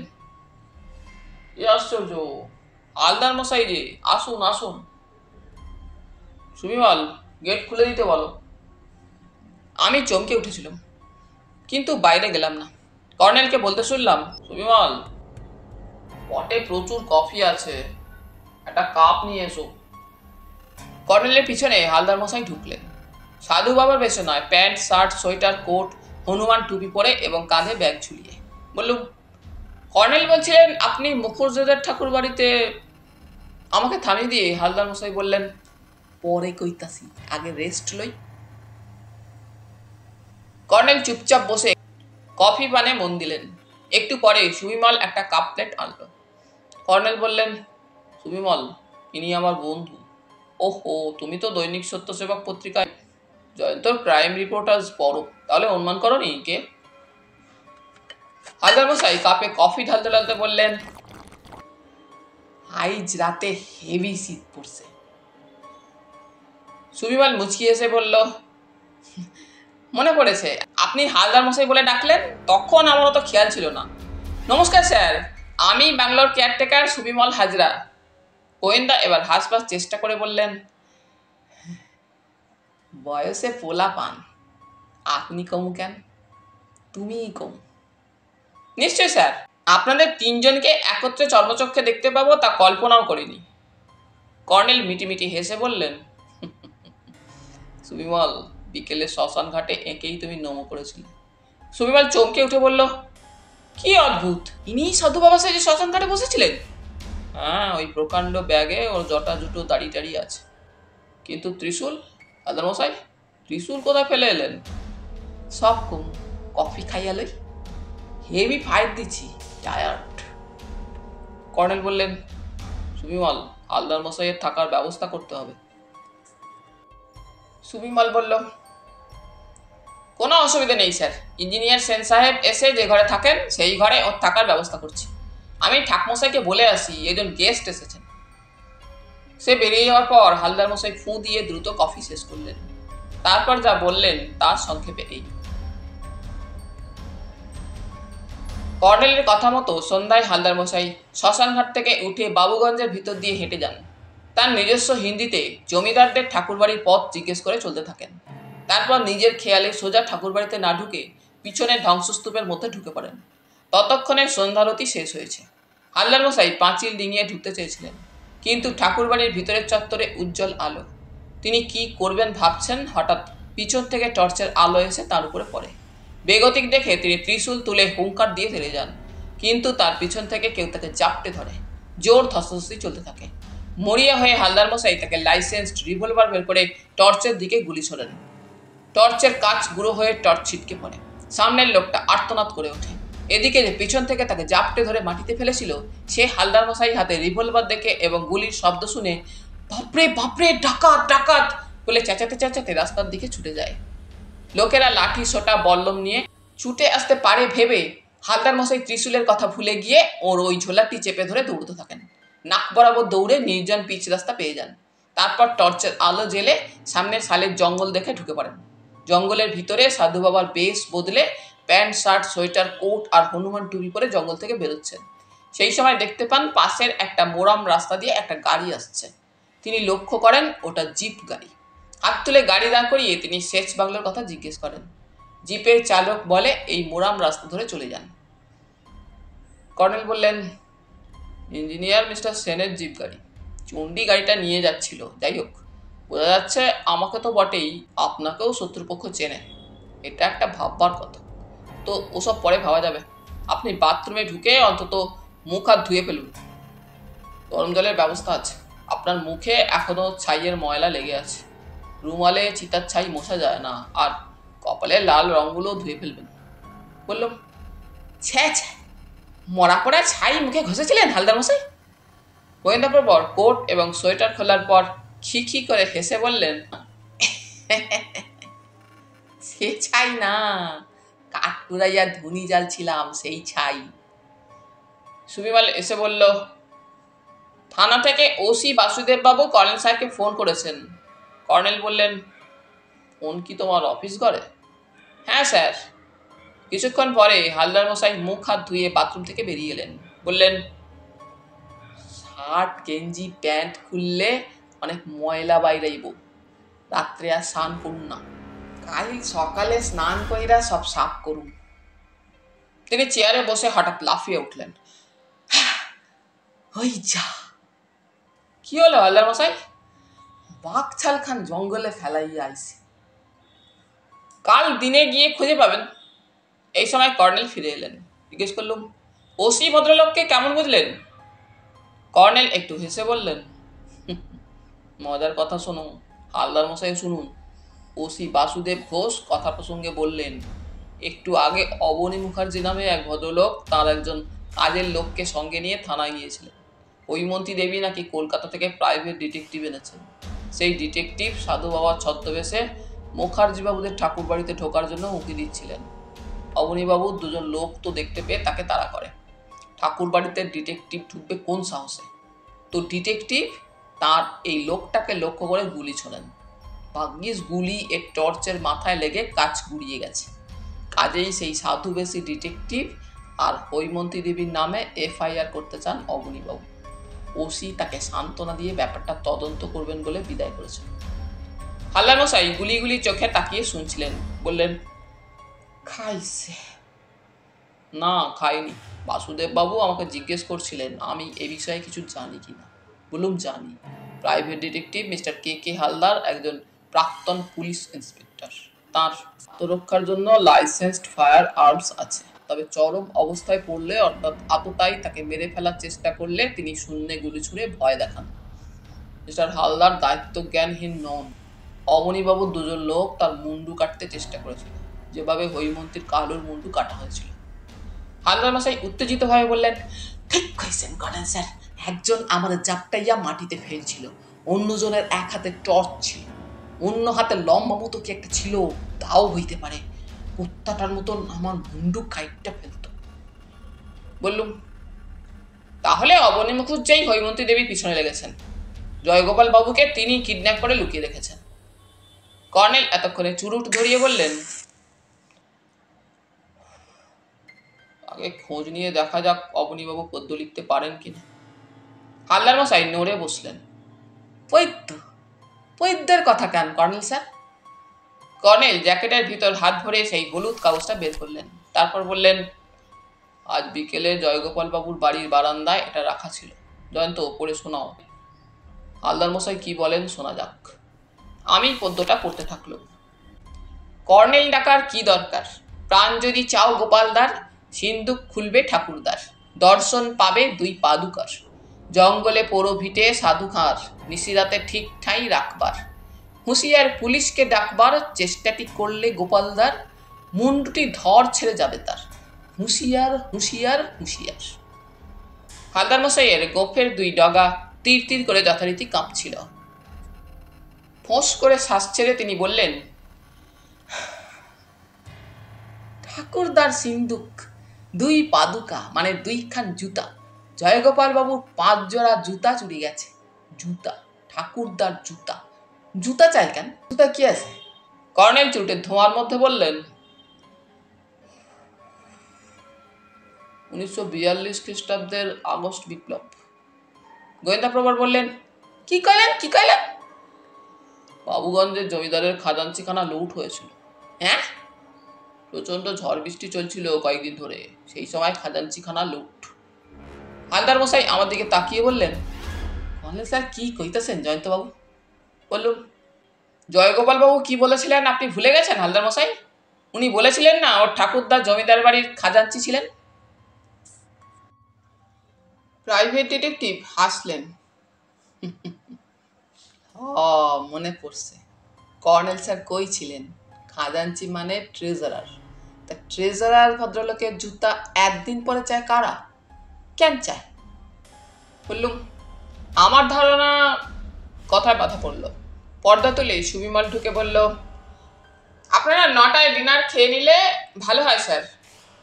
এ আশ্চর্য, হালদার মশাই যে, আসুন আসুন। সুমিমাল, গেট খুলে দিতে বলো। আমি চমকে উঠেছিলাম, কিন্তু বাইরে গেলাম না। কর্নেলকে বলতে শুনলাম, সুমিমাল, পটে প্রচুর কফি আছে, একটা কাপ নিয়ে এসো। কর্নেলের পিছনে হালদার মশাই ঢুকলেন। সাধু বাবার বেশে নয়, pant shirt sweater coat Hanuman টুপি পরে এবং কাঁধে ব্যাগ ঝুলিয়ে। বললুম, কর্নেল বলছিলেন আপনি মুখুজ্জেদের ঠাকুর বাড়িতে। আমাকে থামিয়ে দিয়ে হালদার মশাই বললেন, পরে কইতাছি, আগে রেস্ট লই। কর্নেল চুপচাপ বসে কফি পানে মন দিলেন। একটু পরে সুবিমল একটা কাপ প্লেট আনলো। কর্নেল বললেন, সুবিমল, ইনি আমার বন্ধু। ওহো, তুমি তো দৈনিক সত্যসেবক পত্রিকায় জয়ন্তর ক্রাইম রিপোর্টার্স পড়ো, তাহলে অনুমান করো নি কে? হালদার মশাই কাপে কফি ঢালতে ঢালতে বললেন, আইজ রাতে হেভি শীত পড়ছে। সুবিমল মুচকি এসে বলল, মনে পড়েছে, আপনি হালদার মশাই বলে ডাকলেন, তখন আমার অত খেয়াল ছিল না। নমস্কার স্যার, আমি ব্যাঙ্গালোর কেয়ারটেকার সুবিমল হাজরা। গোয়েন্দা এবার হাসবার চেষ্টা করে বললেন, বয়সে পোলা পান, আপনি কমু কেন? তুমিই কমু। নিশ্চয় স্যার, আপনাদের তিনজনকে একত্রে চর্মচক্ষে দেখতে পাবো তা কল্পনাও করিনি। কর্নেল মিটিমিটি হেসে বললেন, সুবিমল, বিকেলে শ্মশান ঘাটে এঁকেই তুমি নমো করেছিলে। সুবিমল চমকে উঠে বলল, কি অদ্ভুত, ইনিই সাধু বাবা সাহেব শ্মশান ঘাটে বসেছিলেন? হ্যাঁ, ওই প্রকাণ্ড ব্যাগে ওর জটা জুটো দাড়ি টাড়ি আছে। কিন্তু ত্রিশূল? হালদার মশাই, ত্রিশূল কোথায় ফেলে এলেন? সব কম, কফি খাইয়া লই, হেভি ফাইট দিচ্ছি, টায়ার্ড। কর্নেল বললেন, সুবিমল, হালদার মশাইয়ের থাকার ব্যবস্থা করতে হবে। সুবিমল বলল, কোনো অসুবিধা নেই স্যার, ইঞ্জিনিয়ার সেন সাহেব এসে যে ঘরে থাকেন সেই ঘরে ওর থাকার ব্যবস্থা করছি। আমি ঠাকমশাইকে বলে আসি একজন গেস্ট এসেছেন। সে বেরিয়ে যাওয়ার পর হালদার মশাই ফু দিয়ে দ্রুত কফি শেষ করলেন। তারপর যা বললেন তার সংক্ষেপে এই। কর্নেলের কথা মতো সন্ধ্যায় হালদার মশাই শ্মশানঘাট থেকে উঠে বাবুগঞ্জের ভিতর দিয়ে হেঁটে যান। তার নিজস্ব হিন্দিতে জমিদারদের ঠাকুরবাড়ির পথ জিজ্ঞেস করে চলতে থাকেন। তারপর নিজের খেয়ালে সোজা ঠাকুরবাড়িতে না ঢুকে পিছনে ধ্বংসস্তূপের মধ্যে ঢুকে পড়েন। ততক্ষণে সন্ধ্যারতি শেষ হয়েছে। হালদার মশাই পাঁচিল ডিঙিয়ে ঢুকতে চেয়েছিলেন, কিন্তু ঠাকুরবাড়ির ভিতরের চত্বরে উজ্জ্বল আলো। তিনি কি করবেন ভাবছেন, হঠাৎ পিছন থেকে টর্চের আলো এসে তার উপরে পড়ে। বেগতিক দেখে তিনি ত্রিশূল তুলে হুঙ্কার দিয়ে ফেলে যান, কিন্তু তার পিছন থেকে কেউ তাকে জাপটে ধরে। জোর ধস্তাধস্তি চলতে থাকে। মরিয়া হয়ে হালদার মশাই তাকে লাইসেন্সড রিভলভার বের করে টর্চের দিকে গুলি ছোড়েন। টর্চের কাচ গুঁড়ো হয়ে টর্চ ছিটকে পড়ে। সামনের লোকটা আর্তনাদ করে ওঠে। এদিকে যে পিছন থেকে তাকে জাপটে ধরে মাটিতে ফেলেছিল, সে হালদার মশাই হাতে রিভলভার দেখে এবং গুলির শব্দ শুনে বাপরে বাপরে, ডাকাত ডাকাত বলে চেঁচাতে চেঁচাতে রাস্তার দিকে ছুটে যায়। লোকেরা লাঠি সোটা বল্লম নিয়ে ছুটে আসতে পারে ভেবে হালদার মশাই ত্রিশূলের কথা ভুলে গিয়ে ওর ওই ঝোলাটি চেপে ধরে দৌড়তে থাকেন। নাক বরাবর দৌড়ে নির্জন পিচ রাস্তা পেয়ে যান। তারপর টর্চের আলো জেলে সামনের সালের জঙ্গল দেখে ঢুকে পড়েন। জঙ্গলের ভিতরে সাধু বাবার বেশ বদলে প্যান্ট শার্ট সোয়েটার কোট আর হনুমান টুপি পরে জঙ্গল থেকে বেরোচ্ছেন। সেই সময় দেখতে পান পাশের একটা মোরাম রাস্তা দিয়ে একটা গাড়ি আসছে। তিনি লক্ষ্য করেন ওটা জিপ গাড়ি। হাত তুলে গাড়ি দাঁড় করিয়ে তিনি সেচ বাংলার কথা জিজ্ঞেস করেন। জিপের চালক বলে এই মোরাম রাস্তা ধরে চলে যান। কর্নেল বললেন, ইঞ্জিনিয়ার মিস্টার সেনের জিপ গাড়ি, চণ্ডী গাড়িটা নিয়ে যাচ্ছিল। যাই হোক, বোঝা যাচ্ছে আমাকে তো বটেই, আপনাকেও শত্রুপক্ষ চেনে। এটা একটা ভাববার কথা। তো ওসব পরে ভাবা যাবে। আপনি বাথরুমে ঢুকে অন্তত মুখ হাত ধুয়ে ফেলুন, গরম জলের ব্যবস্থা আছে। আপনার মুখে এখনো ছাইয়ের ময়লা লেগে আছে। রুমালে চিতার ছাই মোছা যায় না, আর কপালে লাল রঙগুলো ধুয়ে ফেলবেন। বললাম, ছ্যা ছ্যা, মরা পড়া ছাই মুখে ঘষেছিলেন হালদার মশাই? গোয়েন্দা প্রবর কোট এবং সোয়েটার খোলার পর খি খি করে হেসে বললেন, সে ছাই না, কাঠপুরাইয়া ধুনি জাল ছিলাম সেই ছাই। সুবিমাল এসে বলল, থানা থেকে ওসি বাসুদেব বাবু কর্নেল সাহেবকে ফোন করেছেন। কর্নেল বললেন, ফোন কি তোমার অফিস ঘরে? হ্যাঁ স্যার। কিছুক্ষণ পরে হালদার মশাই মুখ হাত ধুয়ে বাথরুম থেকে বেরিয়ে এলেন। বললেন, শার্ট গেঞ্জি প্যান্ট খুললে অনেক ময়লা বাইরাইব, রাত্রে আর স্নান করুন না, কাল সকালে স্নান কইরা সব সাফ করুন। তিনি চেয়ারে বসে হঠাৎ লাফিয়ে উঠলেন। ওই যা, কি হলো হালদার মশাই? বাঘছাল খান জঙ্গলে ফেলাইয়া আইছে, কাল দিনে গিয়ে খুঁজে পাবেন। এই সময় কর্নেল ফিরে এলেন। জিজ্ঞেস করলুম, ওসি ভদ্রলোককে কেমন বুঝলেন? কর্নেল একটু হেসে বললেন, মজার কথা শোনো হালদার মশাই, শুনুন। ওসি বাসুদেব ঘোষ কথা প্রসঙ্গে বললেন, একটু আগে অবনী মুখার্জি নামে এক ভদ্রলোক তার একজন কাজের লোককে সঙ্গে নিয়ে থানায় গিয়েছিলেন। হৈমন্তী দেবী নাকি কলকাতা থেকে প্রাইভেট ডিটেকটিভ এনেছেন। সেই ডিটেকটিভ সাধু বাবার ছদ্মবেশে মুখার্জিবাবুদের ঠাকুর বাড়িতে ঢোকার জন্য উঁকি দিচ্ছিলেন। অবনীবাবুর দুজন লোক তো দেখতে পেয়ে তাকে তাড়া করে। ঠাকুর বাড়িতে ডিটেকটিভ ঢুকবে কোন সাহসে? তো ডিটেকটিভ তার এই লোকটাকে লক্ষ্য করে গুলি ছোড়েন। ভাগ্যিস গুলি এর টর্চের মাথায় লেগে কাজ গুড়িয়ে গেছে। কাজেই সেই সাধুবেশী ডিটেকটিভ আর হৈমন্তী দেবীর নামে এফআইআর করতে চান অবনীবাবু। ওসি তাকে সান্ত্বনা দিয়ে ব্যাপারটা তদন্ত করবেন বলে বিদায় করেছেন। হালদার মশাই গুলি গুলি চোখে তাকিয়ে শুনছিলেন। বললেন, খাইছে? না, খাইনি। বাসুদেব বাবু আমাকে জিজ্ঞেস করছিলেন আমি এ বিষয়ে কিছু জানি কিনা। বললুম, জানি। প্রাইভেট ডিটেকটিভ মিস্টার কে কে হালদার একজন প্রাক্তন পুলিশ ইন্সপেক্টর। তার আত্মরক্ষার জন্য লাইসেন্সড ফায়ার আর্মস আছে, তবে চরম অবস্থায় পড়লে, অর্থাৎ আততায়ী তাকে মেরে ফেলার চেষ্টা করলে তিনি শূন্যে গুলি ছুঁড়ে ভয় দেখান। মিস্টার হালদার দায়িত্ব জ্ঞানহীন নন। অবনীবাবুর দুজন লোক তার মুন্ডু কাটতে চেষ্টা করেছিল, যেভাবে হৈমন্তীর কালুর মুন্ডু কাটা হয়েছিল। হালদার মশাই উত্তেজিতভাবে বললেন, ঠিক কইছেন কর্নেল স্যার, একজন আমাদের জাপটাইয়া মাটিতে ফেলছিল, অন্যজনের এক হাতে টর্চ ছিল, অন্য হাতে লম্বা মতো কি একটা ছিল, তাও হইতে পারে। কুত্তাটার মতন আমার মুন্ডু কাইটটা ফেলত। বললুম, তাহলে অবনী মুখুজ্জাই হৈমন্তী দেবীর পিছনে লেগেছেন। জয়গোপাল বাবুকে তিনি কিডন্যাপ করে লুকিয়ে রেখেছেন। কর্নেল এতক্ষণে চুরুট ধরিয়ে বললেন, আগে খোঁজ নিয়ে দেখা যাক অবনীবাবু পদ্য লিখতে পারেন কিনা। হালদার মশাই নড়ে বসলেন। পদ্য? পদ্যের কথা কেন কর্নেল স্যার? কর্নেল জ্যাকেটের ভিতর হাত ভরে সেই হলুদ কাগজটা বের করলেন। তারপর বললেন, আজ বিকেলে জয়গোপাল বাবুর বাড়ির বারান্দায় এটা রাখা ছিল। জয়ন্ত, পড়ে শোনাও। হালদার মশাই কি বলেন শোনা যাক। আমি পদ্যটা পড়তে থাকলাম। কর্নেল ডাকার কি দরকার, প্রাণ যদি চাও গোপালদার, সিন্দুক খুলবে ঠাকুরদার, দর্শন পাবে দুই পাদুকার, জঙ্গলে পোড়ো ভিটে সাধু খাঁর, নিশিরাতে ঠিক ঠাঁই রাখবার, হুঁশিয়ার পুলিশকে ডাকবার চেষ্টাটি করলে গোপালদার, মুন্ডুটি ধর ছেড়ে যাবে তার, হুঁশিয়ার হুঁশিয়ার হুঁশিয়ার। হালদার মশাইয়ের গোফের দুই ডগা তীর তীর করে যথারীতি কাঁপছিল। ফোঁস করে শ্বাস ছেড়ে তিনি বললেন, ঠাকুরদার সিন্দুক, দুই পাদুকা মানে দুইখান জুতা, জয়গোপাল বাবুর 5 জোড়া জুতা চুরি গেছে। জুতা ঠাকুরদার জুতা। জুতা চাই কেন? জুতা কি আছে? কর্নেল চুটে ধোঁয়ার মধ্যে বললেন, 1942 খ্রিস্টাব্দের আগস্ট বিপ্লব। গোয়েন্দা প্রবর বললেন, কি কইলেন? বাবুগঞ্জের জমিদারের খাজাঞ্চিখানা লুট হয়েছিল। হ্যাঁ? প্রচন্ড ঝড় বৃষ্টি চলছিল কয়েকদিন ধরে, সেই সময় খাজাঞ্চিখানা লুট। হালদার মশাই আমার দিকে তাকিয়ে বললেন, কর্নেল স্যার কি কইতেছেন জয়ন্তবাবু? বললুম, জয়গোপাল বাবু কি বলেছিলেন আপনি ভুলে গেছেন হালদার মশাই? উনি বলেছিলেন না ওর ঠাকুরদা জমিদার বাড়ির খাজাঞ্চি ছিলেন। প্রাইভেট ডিটেকটিভ হাসলেন। মনে পড়ছে, কর্নেল স্যার কই ছিলেন? খাজাঞ্চি মানে ট্রেজারার। তা ট্রেজারার ভদ্রলোকের জুতা একদিন পরে চায় কারা? কেন চায়? বললুম, আমার ধারণা। কথায় বাধা পড়ল। পর্দা তুলে সুবিমল ঢুকে বলল, আপনারা 9টায় ডিনার খেয়ে নিলে ভালো হয় স্যার।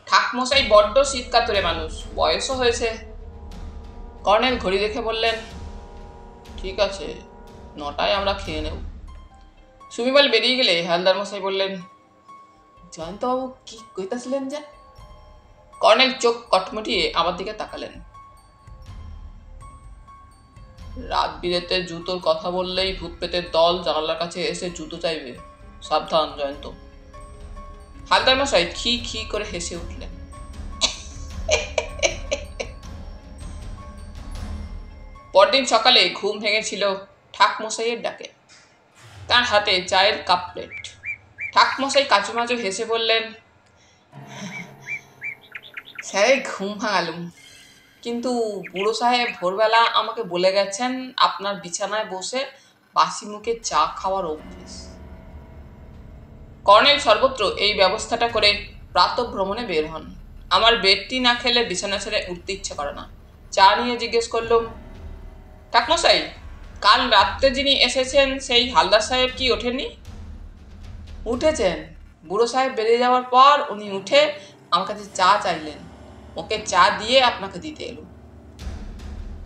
ঠাকমশাই বড্ড শীত কাতরে মানুষ, বয়সও হয়েছে। কর্নেল ঘড়ি দেখে বললেন, ঠিক আছে, 9টায় আমরা খেয়ে নেব। সুবিমল বেরিয়ে গেলে হালদার মশাই বললেন, জয়ন্তবাবু কি কইতাছিলেন যে? কর্নেল চোখ কটমটিয়ে আমার দিকে তাকালেন। রাত বিরেতে জুতোর কথা বললেই ভূত পেতের দল জানালার কাছে এসে জুতো চাইবে, সাবধান জয়ন্ত। হালদার মশাই খি খি করে হেসে উঠলেন। পরদিন সকালে ঘুম ভেঙেছিল ঠাকমশাইয়ের ডাকে। তার হাতে চায়ের কাপ প্লেট। ঠাকমশাই কাচুমাচু হেসে বললেন, স্যার ঘুম ভাঙালুম, কিন্তু বুড়ো সাহেব ভোরবেলা আমাকে বলে গেছেন আপনার বিছানায় বসে বাসি মুখে চা খাওয়ার অভ্যেস। কর্নেল সর্বত্র এই ব্যবস্থাটা করে প্রাতঃভ্রমণে বের হন। আমার বেডটি না খেলে বিছানা ছেড়ে উঠতে ইচ্ছে করে না। চা নিয়ে জিজ্ঞেস করলুম, ঠাকমশাই, কাল রাত্রে যিনি এসেছেন সেই হালদার সাহেব কি ওঠেননি? উঠেছেন। বুড়ো সাহেব বেরিয়ে যাওয়ার পর উনি উঠে আমার কাছে চা চাইলেন, ওকে চা দিয়ে আপনাকে দিতে এলুম।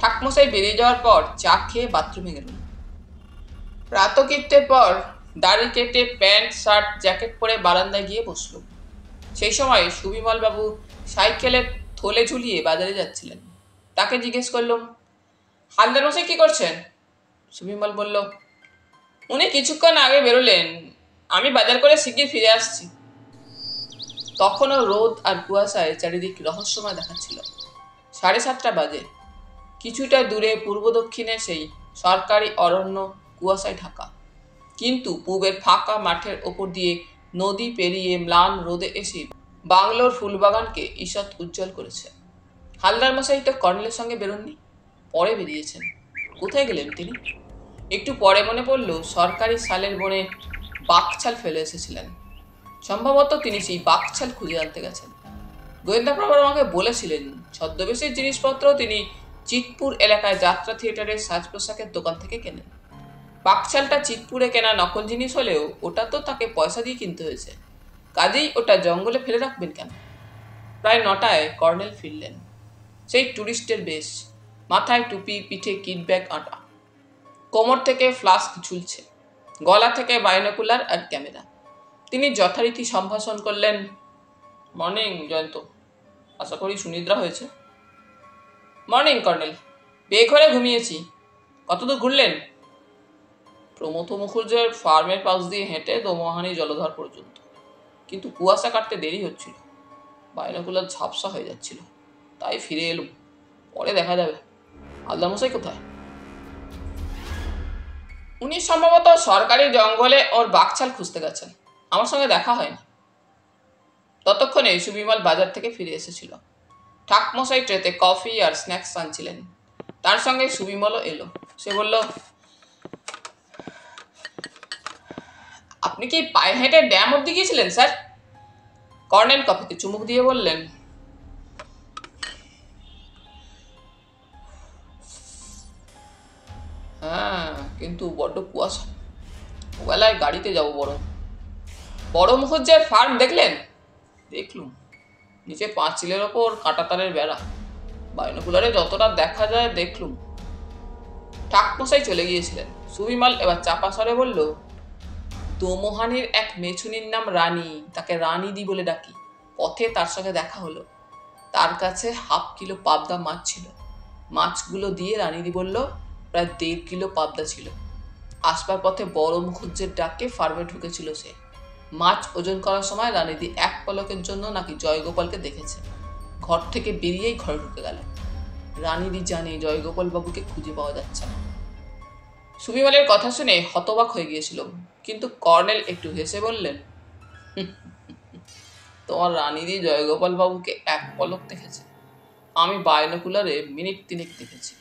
ঠাকমশাই বেরিয়ে যাওয়ার পর চা খেয়ে বাথরুমে গেলুম। প্রাতকৃত্যের পর দাড়ি কেটে প্যান্ট শার্ট জ্যাকেট পরে বারান্দায় গিয়ে বসলুম। সেই সময় সুবিমল বাবু সাইকেলের থলে ঝুলিয়ে বাজারে যাচ্ছিলেন। তাকে জিজ্ঞেস করলুম, হালদার মশাই কি করছেন? সুবিমল বলল, উনি কিছুক্ষণ আগে বেরোলেন, আমি বাজার করে শিগগির ফিরে আসছি। তখনও রোদ আর কুয়াশায় চারিদিক রহস্যময় দেখাচ্ছিল। 7:30 বাজে। কিছুটা দূরে পূর্ব দক্ষিণে সেই সরকারি অরণ্য কুয়াশায় ঢাকা, কিন্তু পূবের ফাঁকা মাঠের ওপর দিয়ে নদী পেরিয়ে ম্লান রোদে এসে বাংলোর ফুলবাগানকে ঈষৎ উজ্জ্বল করেছে। হালদার মশাই তো কর্নেলের সঙ্গে বেরোননি, পরে বেরিয়েছেন। কোথায় গেলেন তিনি? একটু পরে মনে পড়ল সরকারি সালের বনে বাকছাল ফেলে এসেছিলেন। সম্ভবত তিনি সেই বাকছাল খুঁজে আনতে গেছেন। গোয়েন্দা প্রবর আমাকে বলেছিলেন ছদ্মবেশের জিনিসপত্র তিনি চিতপুর এলাকায় যাত্রা থিয়েটারের সাজ পোশাকের দোকান থেকে কেনেন। বাকছালটা চিতপুরে কেনা নকল জিনিস হলেও ওটা তো তাকে পয়সা দিয়ে কিনতে হয়েছে, কাজেই ওটা জঙ্গলে ফেলে রাখবেন কেন? প্রায় 9টায় কর্নেল ফিরলেন। সেই টুরিস্টের বেশ, মাথায় টুপি, পিঠে কিট ব্যাগ আঁটা, কোমর থেকে ফ্লাস্ক ঝুলছে, গলা থেকে বাইনোকুলার আর ক্যামেরা। তিনি যথারীতি সম্ভাষণ করলেন, মর্নিং জয়ন্ত, আশা করি সুনিদ্রা হয়েছে। মর্নিং কর্নেল, বেঘরে ঘুমিয়েছি। কতদূর ঘুরলেন? প্রমথ মুখুর্জের ফার্মের পাশ দিয়ে হেঁটে দোমোহানি জলধার পর্যন্ত, কিন্তু কুয়াশা কাটতে দেরি হচ্ছিল, বাইনোকুলার ঝাপসা হয়ে যাচ্ছিল, তাই ফিরে এলুম। পরে দেখা যাবে। হালদার মশাই কোথায়? উনি সম্ভবত সরকারি জঙ্গলে ওর বাকছাল খুঁজতে গেছেন, আমার সঙ্গে দেখা হয়নি। ততক্ষণে সুবিমল বাজার থেকে ফিরে এসেছিল। ঠাকমশাই ট্রেতে কফি আর স্ন্যাক্স আনছিলেন। তার সঙ্গে সুবিমলও এলো। সে বলল, আপনি কি পায়ে হেঁটে ড্যাম অব্দি গিয়েছিলেন স্যার? কর্নেল কফিতে চুমুক দিয়ে বললেন, হ্যাঁ, কিন্তু বড্ড কুয়াশা, ওবেলায় গাড়িতে যাবো। বড় মুখুজ্জের ফার্ম দেখলেন? দেখলুম, নিচে পাঁচিলের ওপর কাঁটাতারের বেড়া, বাইনোকুলারে যতটা দেখা যায় দেখলুম। ঠাকমশাই চলে গিয়েছিলেন। সুবিমল এবার চাপা স্বরে বলল, দোমোহানির এক মেছুনির নাম রানী, তাকে রানীদি বলে ডাকি। পথে তার সঙ্গে দেখা হলো। তার কাছে 1/2 কিলো পাবদা মাছ ছিল। মাছগুলো দিয়ে রানীদি বলল প্রায় 1.5 কিলো পাবদা ছিল। আসবার পথে বড় মুখুজ্জের ডাকে ফার্মে ঢুকেছিল সে। মাছ ওজন করার সময় রানীদি এক পলকের জন্য নাকি জয়গোপালকে দেখেছে। ঘর থেকে বেরিয়েই ঘরে ঢুকে গেল। রানীদি জানে জয়গোপাল বাবুকে খুঁজে পাওয়া যাচ্ছে না। সুবিমলের কথা শুনে হতবাক হয়ে গিয়েছিল, কিন্তু কর্নেল একটু হেসে বললেন, তোমার রানীদি জয়গোপাল বাবুকে এক পলক দেখেছে, আমি বাইনোকুলারে মিনিট 3 দেখেছি।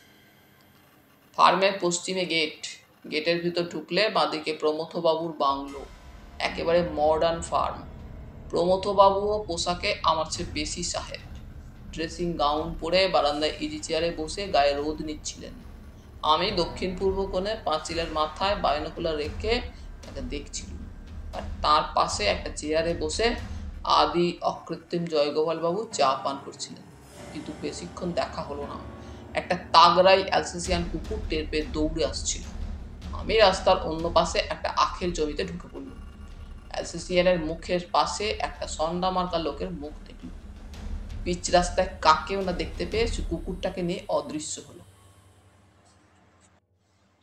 ফার্মের পশ্চিমে গেট, গেটের ভিতর ঢুকলে বাঁদিকে প্রমথবাবুর বাংলো, একেবারে মডার্ন ফার্ম। প্রমথবাবুও পোশাকে আমার চেয়ে বেশি সাহেব। ড্রেসিং গাউন পরে বারান্দায় ইজি চেয়ারে বসে গায়ে রোদ নিচ্ছিলেন। আমি দক্ষিণ পূর্ব কোণে পাঁচিলের মাথায় বাইনোকুলার রেখে তাকে দেখছিলাম, আর তার পাশে একটা চেয়ারে বসে আদি অকৃত্রিম জয়গোপাল বাবু চা পান করছিলেন। কিন্তু বেশিক্ষণ দেখা হলো না। একটা তাগড়াই অ্যালসেসিয়ান কুকুর টের পেয়ে দৌড়ে আসছিল। আমি রাস্তার অন্য পাশে একটা আখের জমিতে ঢুকে পড়লাম। অ্যালসেসিয়ানের মুখের পাশে একটা সন্ডা মার্কা লোকের মুখ দেখল। পিচ রাস্তায় কাকেও না দেখতে পেয়ে সে কুকুরটাকে নিয়ে অদৃশ্য হলো।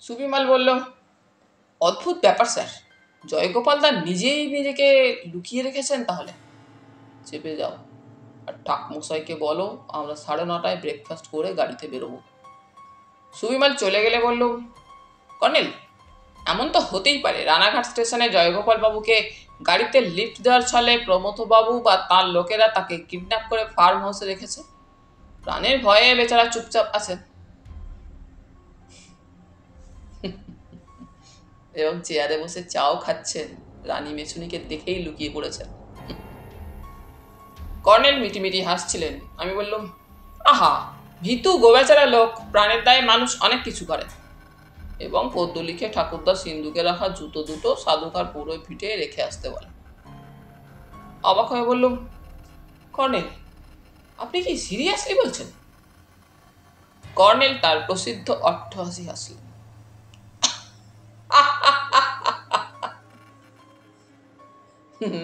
সুবিমল বলল, অদ্ভুত ব্যাপার স্যার, জয়গোপাল দা নিজেই নিজেকে লুকিয়ে রেখেছেন তাহলে। চেপে যাও, আর ঠাকমশাইকে বলো আমরা 9:30টায় ব্রেকফাস্ট করে গাড়িতে বেরোবো। সুবিমল চলে গেলে বলল, কর্নেল, এমন তো হতেই পারে রানাঘাট স্টেশনে জয়গোপাল বাবুকে গাড়িতে লিফট দেওয়ার ছলে প্রমথবাবু বা তার লোকেরা তাকে কিডন্যাপ করে ফার্ম হাউসে রেখেছে। প্রাণের ভয়ে বেচারা চুপচাপ আছেন এবং চেয়ারে বসে চাও খাচ্ছেন। রানী মেছুনিকে দেখেই লুকিয়ে পড়েছেন। কর্নেল মিটিমিটি হাসছিলেন। আমি বললাম, আহা, ভীতু গোবেচারা লোক, প্রাণের দায়ে মানুষ অনেক কিছু করে। এবং পদ্য লিখে ঠাকুরদার সিন্ধুকে রাখা জুতো দুটো সাধুকার পুরোয় পিঠে রেখে আসতে বলে। অবাক হয়ে বললুম, কর্নেল, আপনি কি সিরিয়াসলি বলছেন? কর্নেল তার প্রসিদ্ধ অট্টহাসি হাসলেন।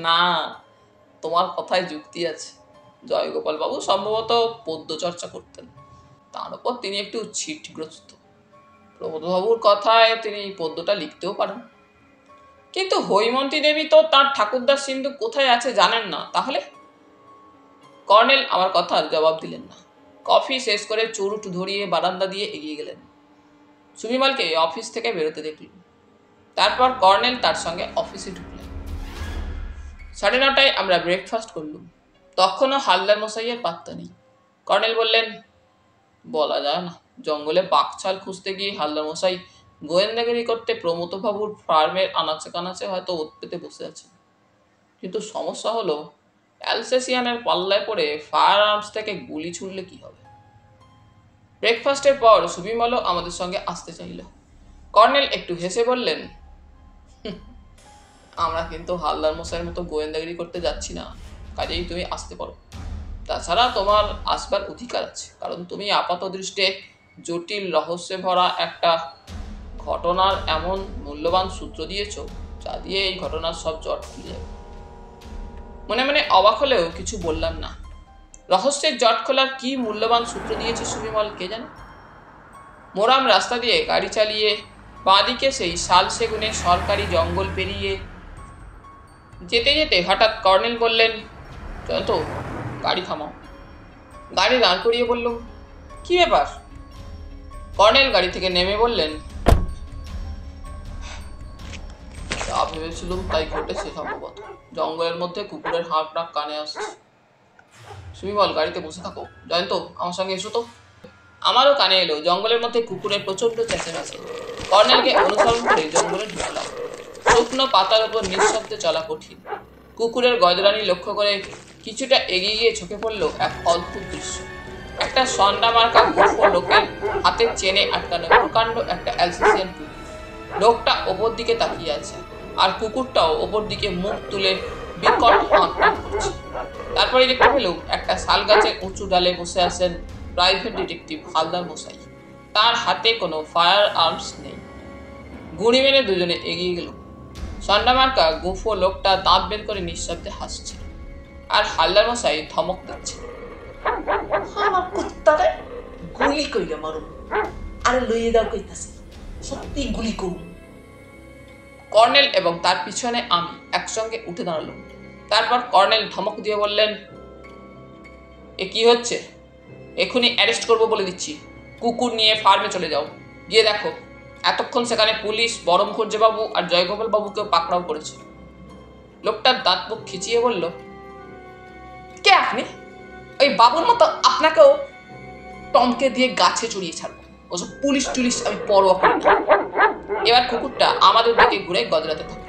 না, তোমার কথায় যুক্তি আছে। জয়গোপাল বাবু সম্ভবত পদ্য চর্চা করতেন, তার উপর তিনি একটু ছিটগ্রস্ত। প্রমথবাবুর কথায় তিনি পদ্যটা লিখতেও পারেন। কিন্তু হৈমন্তী দেবী তো তার ঠাকুরদার সিন্ধু কোথায় আছে জানেন না, তাহলে? কর্নেল আমার কথার জবাব দিলেন না। কফি শেষ করে চুরুট ধরিয়ে বারান্দা দিয়ে এগিয়ে গেলেন। সুবিমলকে অফিস থেকে বেরোতে দেখলেন। তারপর কর্নেল তার সঙ্গে অফিসে ঢুকলেন। 9:30টায় আমরা ব্রেকফাস্ট করলাম। তখনও হালদার মশাইয়ের পাত্তা নেই। কর্নেল বললেন, বলা যায় না, জঙ্গলে বাঘছাল খুঁজতে গিয়ে হালদার মশাই গোয়েন্দাগিরি করতে প্রমথবাবুর ফার্মের আনাচে কানাচে হয়তো ওত পেতে বসে আছেন। কিন্তু সমস্যা হলো, অ্যালসেসিয়ানের পাল্লায় পড়ে ফায়ার আর্মস থেকে গুলি ছুড়লে কি হবে? ব্রেকফাস্টের পর সুবিমলও আমাদের সঙ্গে আসতে চাইল। কর্নেল একটু হেসে বললেন, আমরা কিন্তু হালদার মশাইয়ের মতো গোয়েন্দাগিরি করতে যাচ্ছি না, কাজেই তুমি আসতে পারো। তাছাড়া তোমার আসবার অধিকার আছে, কারণ তুমি আপাত দৃষ্টে জটিল রহস্যে ভরা একটা ঘটনার এমন মূল্যবান সূত্র দিয়েছ, যা দিয়ে এই ঘটনার সব জট খুলে যাবে। মনে মনে অবাক হলেও কিছু বললাম না। রহস্যের জট খোলার কি মূল্যবান সূত্র দিয়েছে সুবিমল, কে জানে। মোরাম রাস্তা দিয়ে গাড়ি চালিয়ে বাঁদিকে সেই শাল সেগুনে সরকারি জঙ্গল পেরিয়ে যেতে যেতে হঠাৎ কর্নেল বললেন, জয়ন্ত, গাড়ি থামাও। গাড়ি দাঁড় করিয়ে বললুম, কি ব্যাপার? কর্নেল গাড়ি থেকে নেমে বললেন, যা ভেবেছিলুম তাই ঘটেছে সম্ভবত। জঙ্গলের মধ্যে কুকুরের হাঁক ডাক কানে আসছে। সুবিমল, গাড়িতে বসে থাকো। জয়ন্ত, আমার সঙ্গে এসো তো। আমারও কানে এলো জঙ্গলের মধ্যে কুকুরের প্রচন্ড চেঁচামেচি। কর্নেলকে অনুসরণ করে জঙ্গলে ঢুকলাম। শুকনো পাতার উপর নিঃশব্দে চলা কঠিন। কুকুরের গজরানি লক্ষ্য করে কিছুটা এগিয়ে গিয়ে চোখে পড়ল এক অদ্ভুত দৃশ্য। একটা সন্ডা মার্কা গোফো লোকের হাতের চেনে আটকানো প্রকাণ্ড একটা অ্যালসেসিয়ান কুকুর। লোকটা ওপর দিকে তাকিয়ে আছে, আর কুকুরটাও ওপর দিকে মুখ তুলে বিকট হাঁক ডাক করছে। তারপরে দেখতে পেলুম একটা শাল গাছের উঁচু ডালে বসে আছেন প্রাইভেট ডিটেকটিভ হালদার মশাই। তার হাতে কোনো ফায়ার আর্মস নেই। গুঁড়ি মেরে দুজনে এগিয়ে গেল। সন্ডামার্কা গুঁফো লোকটা দাঁত বের করে নিঃশব্দে হাসছে, আর হালদার মশাই ধমক দিচ্ছে, আমার কুত্তারে গুলি কইরা মারুম, আরে লইয়ে দাও কইতাছি, সত্যি গুলি করুম। কর্নেল এবং তার পিছনে আমি একসঙ্গে উঠে দাঁড়ালাম। তারপর কর্নেল ধমক দিয়ে বললেন, এ কি হচ্ছে? এখনই অ্যারেস্ট করবো বলে দিচ্ছি। কুকুর নিয়ে ফার্মে চলে যাও, গিয়ে দেখো এতক্ষণ সেখানে পুলিশ বরমখুর্জবাবু আর জয়গোপাল বাবুকেও পাকড়াও করেছে। লোকটার দাঁত মুখ খিচিয়ে বলল, কে আপনি? ওই বাবুর মতো আপনাকেও টমকে দিয়ে গাছে চড়িয়ে ছাড়বো। ওসব পুলিশ টুলিশ আমি পরোয়া করি না। এবার কুকুরটা আমাদের দিকে ঘুরে গজরাতে থাকে।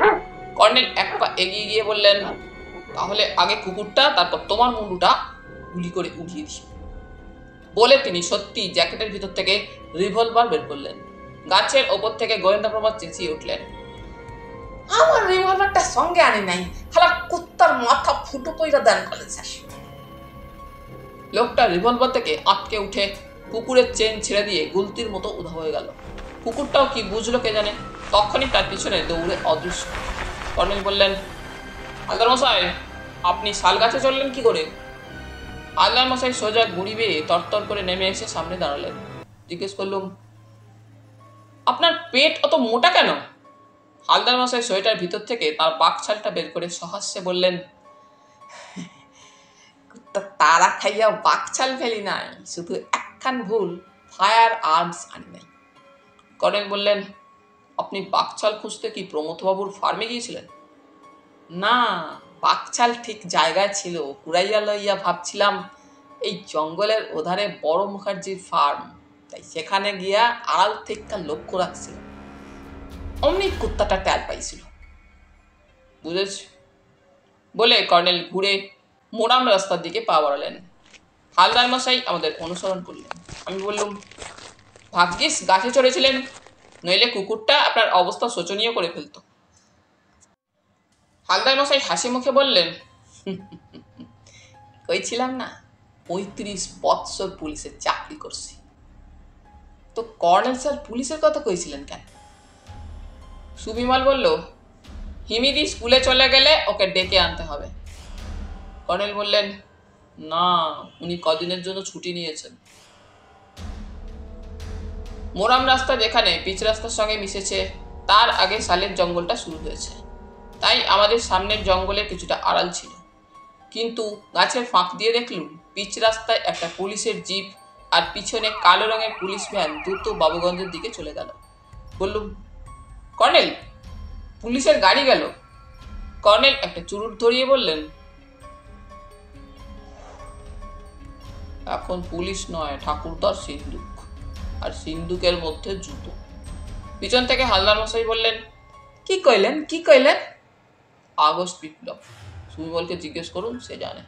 কর্নেল এক পা এগিয়ে গিয়ে বললেন, তাহলে আগে কুকুরটা, তারপর তোমার মুন্ডুটা গুলি করে উড়িয়ে দিই। বলে তিনি সত্যি জ্যাকেটের ভিতর থেকে রিভলভার বের করলেন। গাছের ওপর থেকে গোয়েন্দা প্রভাত চেঁচিয়ে উঠলেন, আমার রিভলভারটা সঙ্গে আনি নাই, হালা কুত্তার মাথা ফুটো কইরা দেন কলেছে। লোকটা রিভলভার থেকে আটকে উঠে কুকুরের চেন ছেড়ে দিয়ে গুলতির মতো উধাও হয়ে গেল। কুকুরটাও কি বুঝলো কে জানে, তখনই তার পিছনে দৌড়ে অদৃশ্য। কর্নেল বললেন, হালদার মশাই, আপনি শাল গাছে চললেন কি করে? হালদার মশাই সোজা গুড়ি বেয়ে তরতর করে নেমে এসে সামনে দাঁড়ালেন। জিজ্ঞেস করলুম, আপনার পেট অত মোটা কেন? হালদার মশাই সোয়েটার ভিতর থেকে তার বাকছালটা বের করে সহাস্যে বললেন, তারা খাইয়া বাকছাল ফেলি নাই, শুধু একখান ভুল, ফায়ার আর্মস আনি নাই। কর্নেল বললেন, আপনি বাকছাল খুঁজতে কি প্রমথবাবুর ফার্মে গিয়েছিলেন? না, বাকছাল ঠিক জায়গায় ছিল, কুড়াইয়া লইয়া ভাবছিলাম এই জঙ্গলের ওধারে বড় মুখার্জির ফার্ম, তাই সেখানে গিয়া আড়াল থেকে লক্ষ্য রাখছিল। অমনি কুত্তাটা ট্যার পাইছিল। বুঝেছি বলে কর্নেল ঘুরে মোরাম রাস্তার দিকে পা বাড়ালেন। হালদার মশাই আমাদের অনুসরণ করলেন। আমি বললুম, ভাগ্যিস গাছে চড়েছিলেন, নইলে কুকুরটা আপনার অবস্থা শোচনীয় করে ফেলত। হালদার মশাই হাসি মুখে বললেন, কইছিলাম না 35 বৎসর পুলিশের চাকরি করছি। তো কর্নেল স্যার পুলিশের কথা কইছিলেন কেন? সুবিমল বলল, হিমিদি স্কুলে চলে গেলে ওকে ডেকে আনতে হবে। কর্নেল বললেন, না, উনি কদিনের জন্য ছুটি নিয়েছেন। মোরাম রাস্তা যেখানে পিচ রাস্তার সঙ্গে মিশেছে, তার আগে শালের জঙ্গলটা শুরু হয়েছে, তাই আমাদের সামনের জঙ্গলে কিছুটা আড়াল ছিল। কিন্তু গাছের ফাঁক দিয়ে দেখলুম পিচ রাস্তায় একটা পুলিশের জিপ আর পিছনে কালো রঙের পুলিশ ভ্যান দ্রুত বাবুগঞ্জের দিকে চলে গেল। বললুম, কর্নেল, পুলিশের গাড়ি গেল। কর্নেল একটা চুরুট ধরিয়ে বললেন, এখন পুলিশ নয়, ঠাকুরদার সিন্দুক, আর সিন্দুকের মধ্যে জুতো। পিছন থেকে হালদার মশাই বললেন, কি কইলেন, কি কইলেন? আগস্ট বিপ্লব। সুবিমলকে জিজ্ঞেস করুন, সে জানে।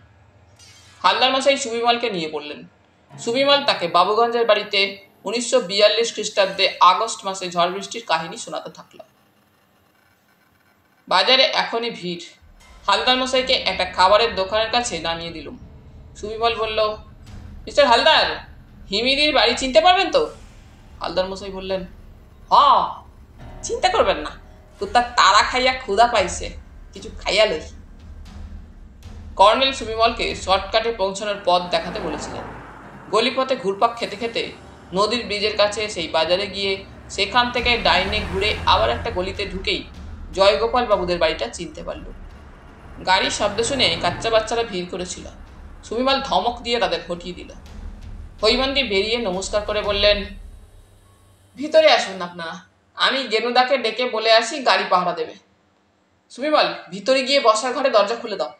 হালদার মশাই সুবিমলকে নিয়ে পড়লেন। সুবিমল তাকে বাবুগঞ্জের বাড়িতে 1942 খ্রিস্টাব্দে আগস্ট মাসে ঝড় বৃষ্টির কাহিনী শোনাতে থাকল। বাজারে এখনই ভিড়। হালদার মশাইকে একটা খাবারের দোকানের কাছে নামিয়ে দিলুম। সুবিমল বলল, মিস্টার হালদার, হিমিদির বাড়ি চিনতে পারবেন তো? হালদার মশাই বললেন, হ্যাঁ, চিন্তা করবেন না, কুত্তার তারা খাইয়া ক্ষুধা পাইছে, কিছু খাইয়া লই। কর্নেল সুবিমলকে শর্টকাটে পৌঁছানোর পথ দেখাতে বলেছিলেন। গলিপথে ঘুরপাক খেতে খেতে নদীর ব্রিজের কাছে সেই বাজারে গিয়ে সেখান থেকে ডাইনে ঘুরে আবার একটা গলিতে ঢুকেই জয়গোপাল বাবুদের বাড়িটা চিনতে পারল। গাড়ির শব্দ শুনে বাচ্চা বাচ্চারা ভিড় করেছিল। সুবিমল ধমক দিয়ে তাদের হটিয়ে দিল। হৈমন্দি বেরিয়ে নমস্কার করে বললেন, ভিতরে আসুন আপনারা, আমি গেনুদাকে ডেকে বলে আসি গাড়ি পাহারা দেবে। সুবিমল, ভিতরে গিয়ে বসার ঘরে দরজা খুলে দাও।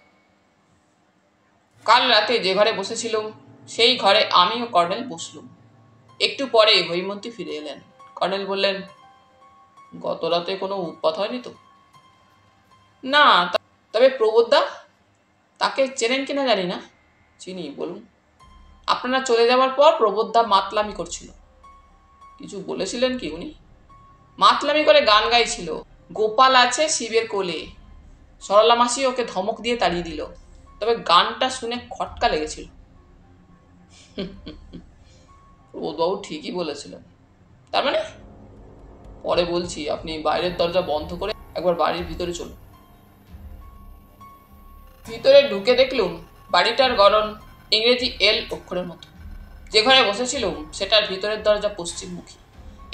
কাল রাতে যে ঘরে বসেছিলুম সেই ঘরে আমি ও কর্নেল বসলুম। একটু পরে হৈমন্তী ফিরে এলেন। কর্নেল বললেন, গত রাতে কোনো উৎপাত হয়নি তো? না, তবে প্রবোধদা, তাকে চেনেন কিনা জানি না। চিনি, বলুন। আপনারা চলে যাওয়ার পর প্রবোধদা মাতলামি করছিল। কিছু বলেছিলেন কি উনি? মাতলামি করে গান গাইছিল, গোপাল আছে শিবের কোলে। সরলা মাসি ওকে ধমক দিয়ে তাড়িয়ে দিল, তবে গানটা শুনে খটকা লেগেছিল। প্রবোধবাবু ঠিকই বলেছিলেন। তার মানে? পরে বলছি, আপনি বাইরের দরজা বন্ধ করে একবার বাড়ির ভিতরে চলুন। ভিতরে ঢুকে দেখলুম বাড়িটার গড়ন ইংরেজি এল অক্ষরের মতো। যে ঘরে বসেছিলুম সেটার ভিতরের দরজা পশ্চিমমুখী,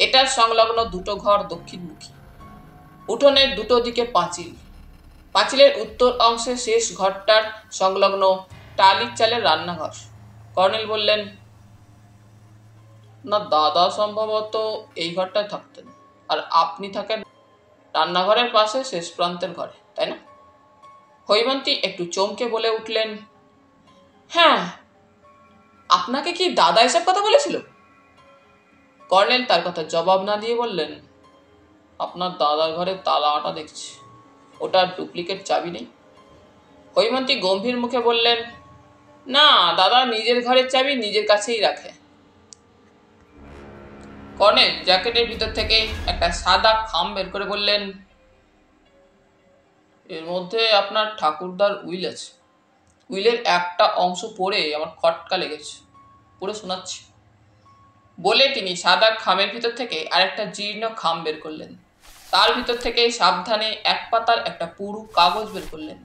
এটার সংলগ্ন দুটো ঘর দক্ষিণমুখী। উঠোনের দুটো দিকে পাঁচিল, পাঁচিলের উত্তর অংশে শেষ ঘরটার সংলগ্ন টালির চালের রান্নাঘর। কর্নেল বললেন, না, দাদা সম্ভবত এই ঘরটায় থাকতেন, আর আপনি থাকেন রান্নাঘরের পাশে শেষ প্রান্তের ঘরে, তাই না? হৈমন্তী একটু চমকে বলে উঠলেন, হ্যাঁ। আপনাকে কি দাদা এসব কথা বলেছিল? কর্নেল তার কথা জবাব না দিয়ে বললেন, আপনার দাদার ঘরে তালা আটা দেখছি, ওটার ডুপ্লিকেট চাবি নেই? হৈমন্তী গম্ভীর মুখে বললেন, না, দাদা নিজের ঘরের চাবি নিজের কাছেই রাখে। কর্নেল জ্যাকেটের ভিতর থেকে একটা সাদা খাম বের করে বললেন, এর মধ্যে আপনার ঠাকুরদার উইল আছে। উইলের একটা অংশ পড়ে আমার খটকা লেগেছে, পড়ে শোনাচ্ছি। বলে তিনি সাদা খামের ভিতর থেকে আরেকটা জীর্ণ খাম বের করলেন। তার ভিতর থেকে সাবধানে এক পাতার একটা পুরু কাগজ বের করলেন।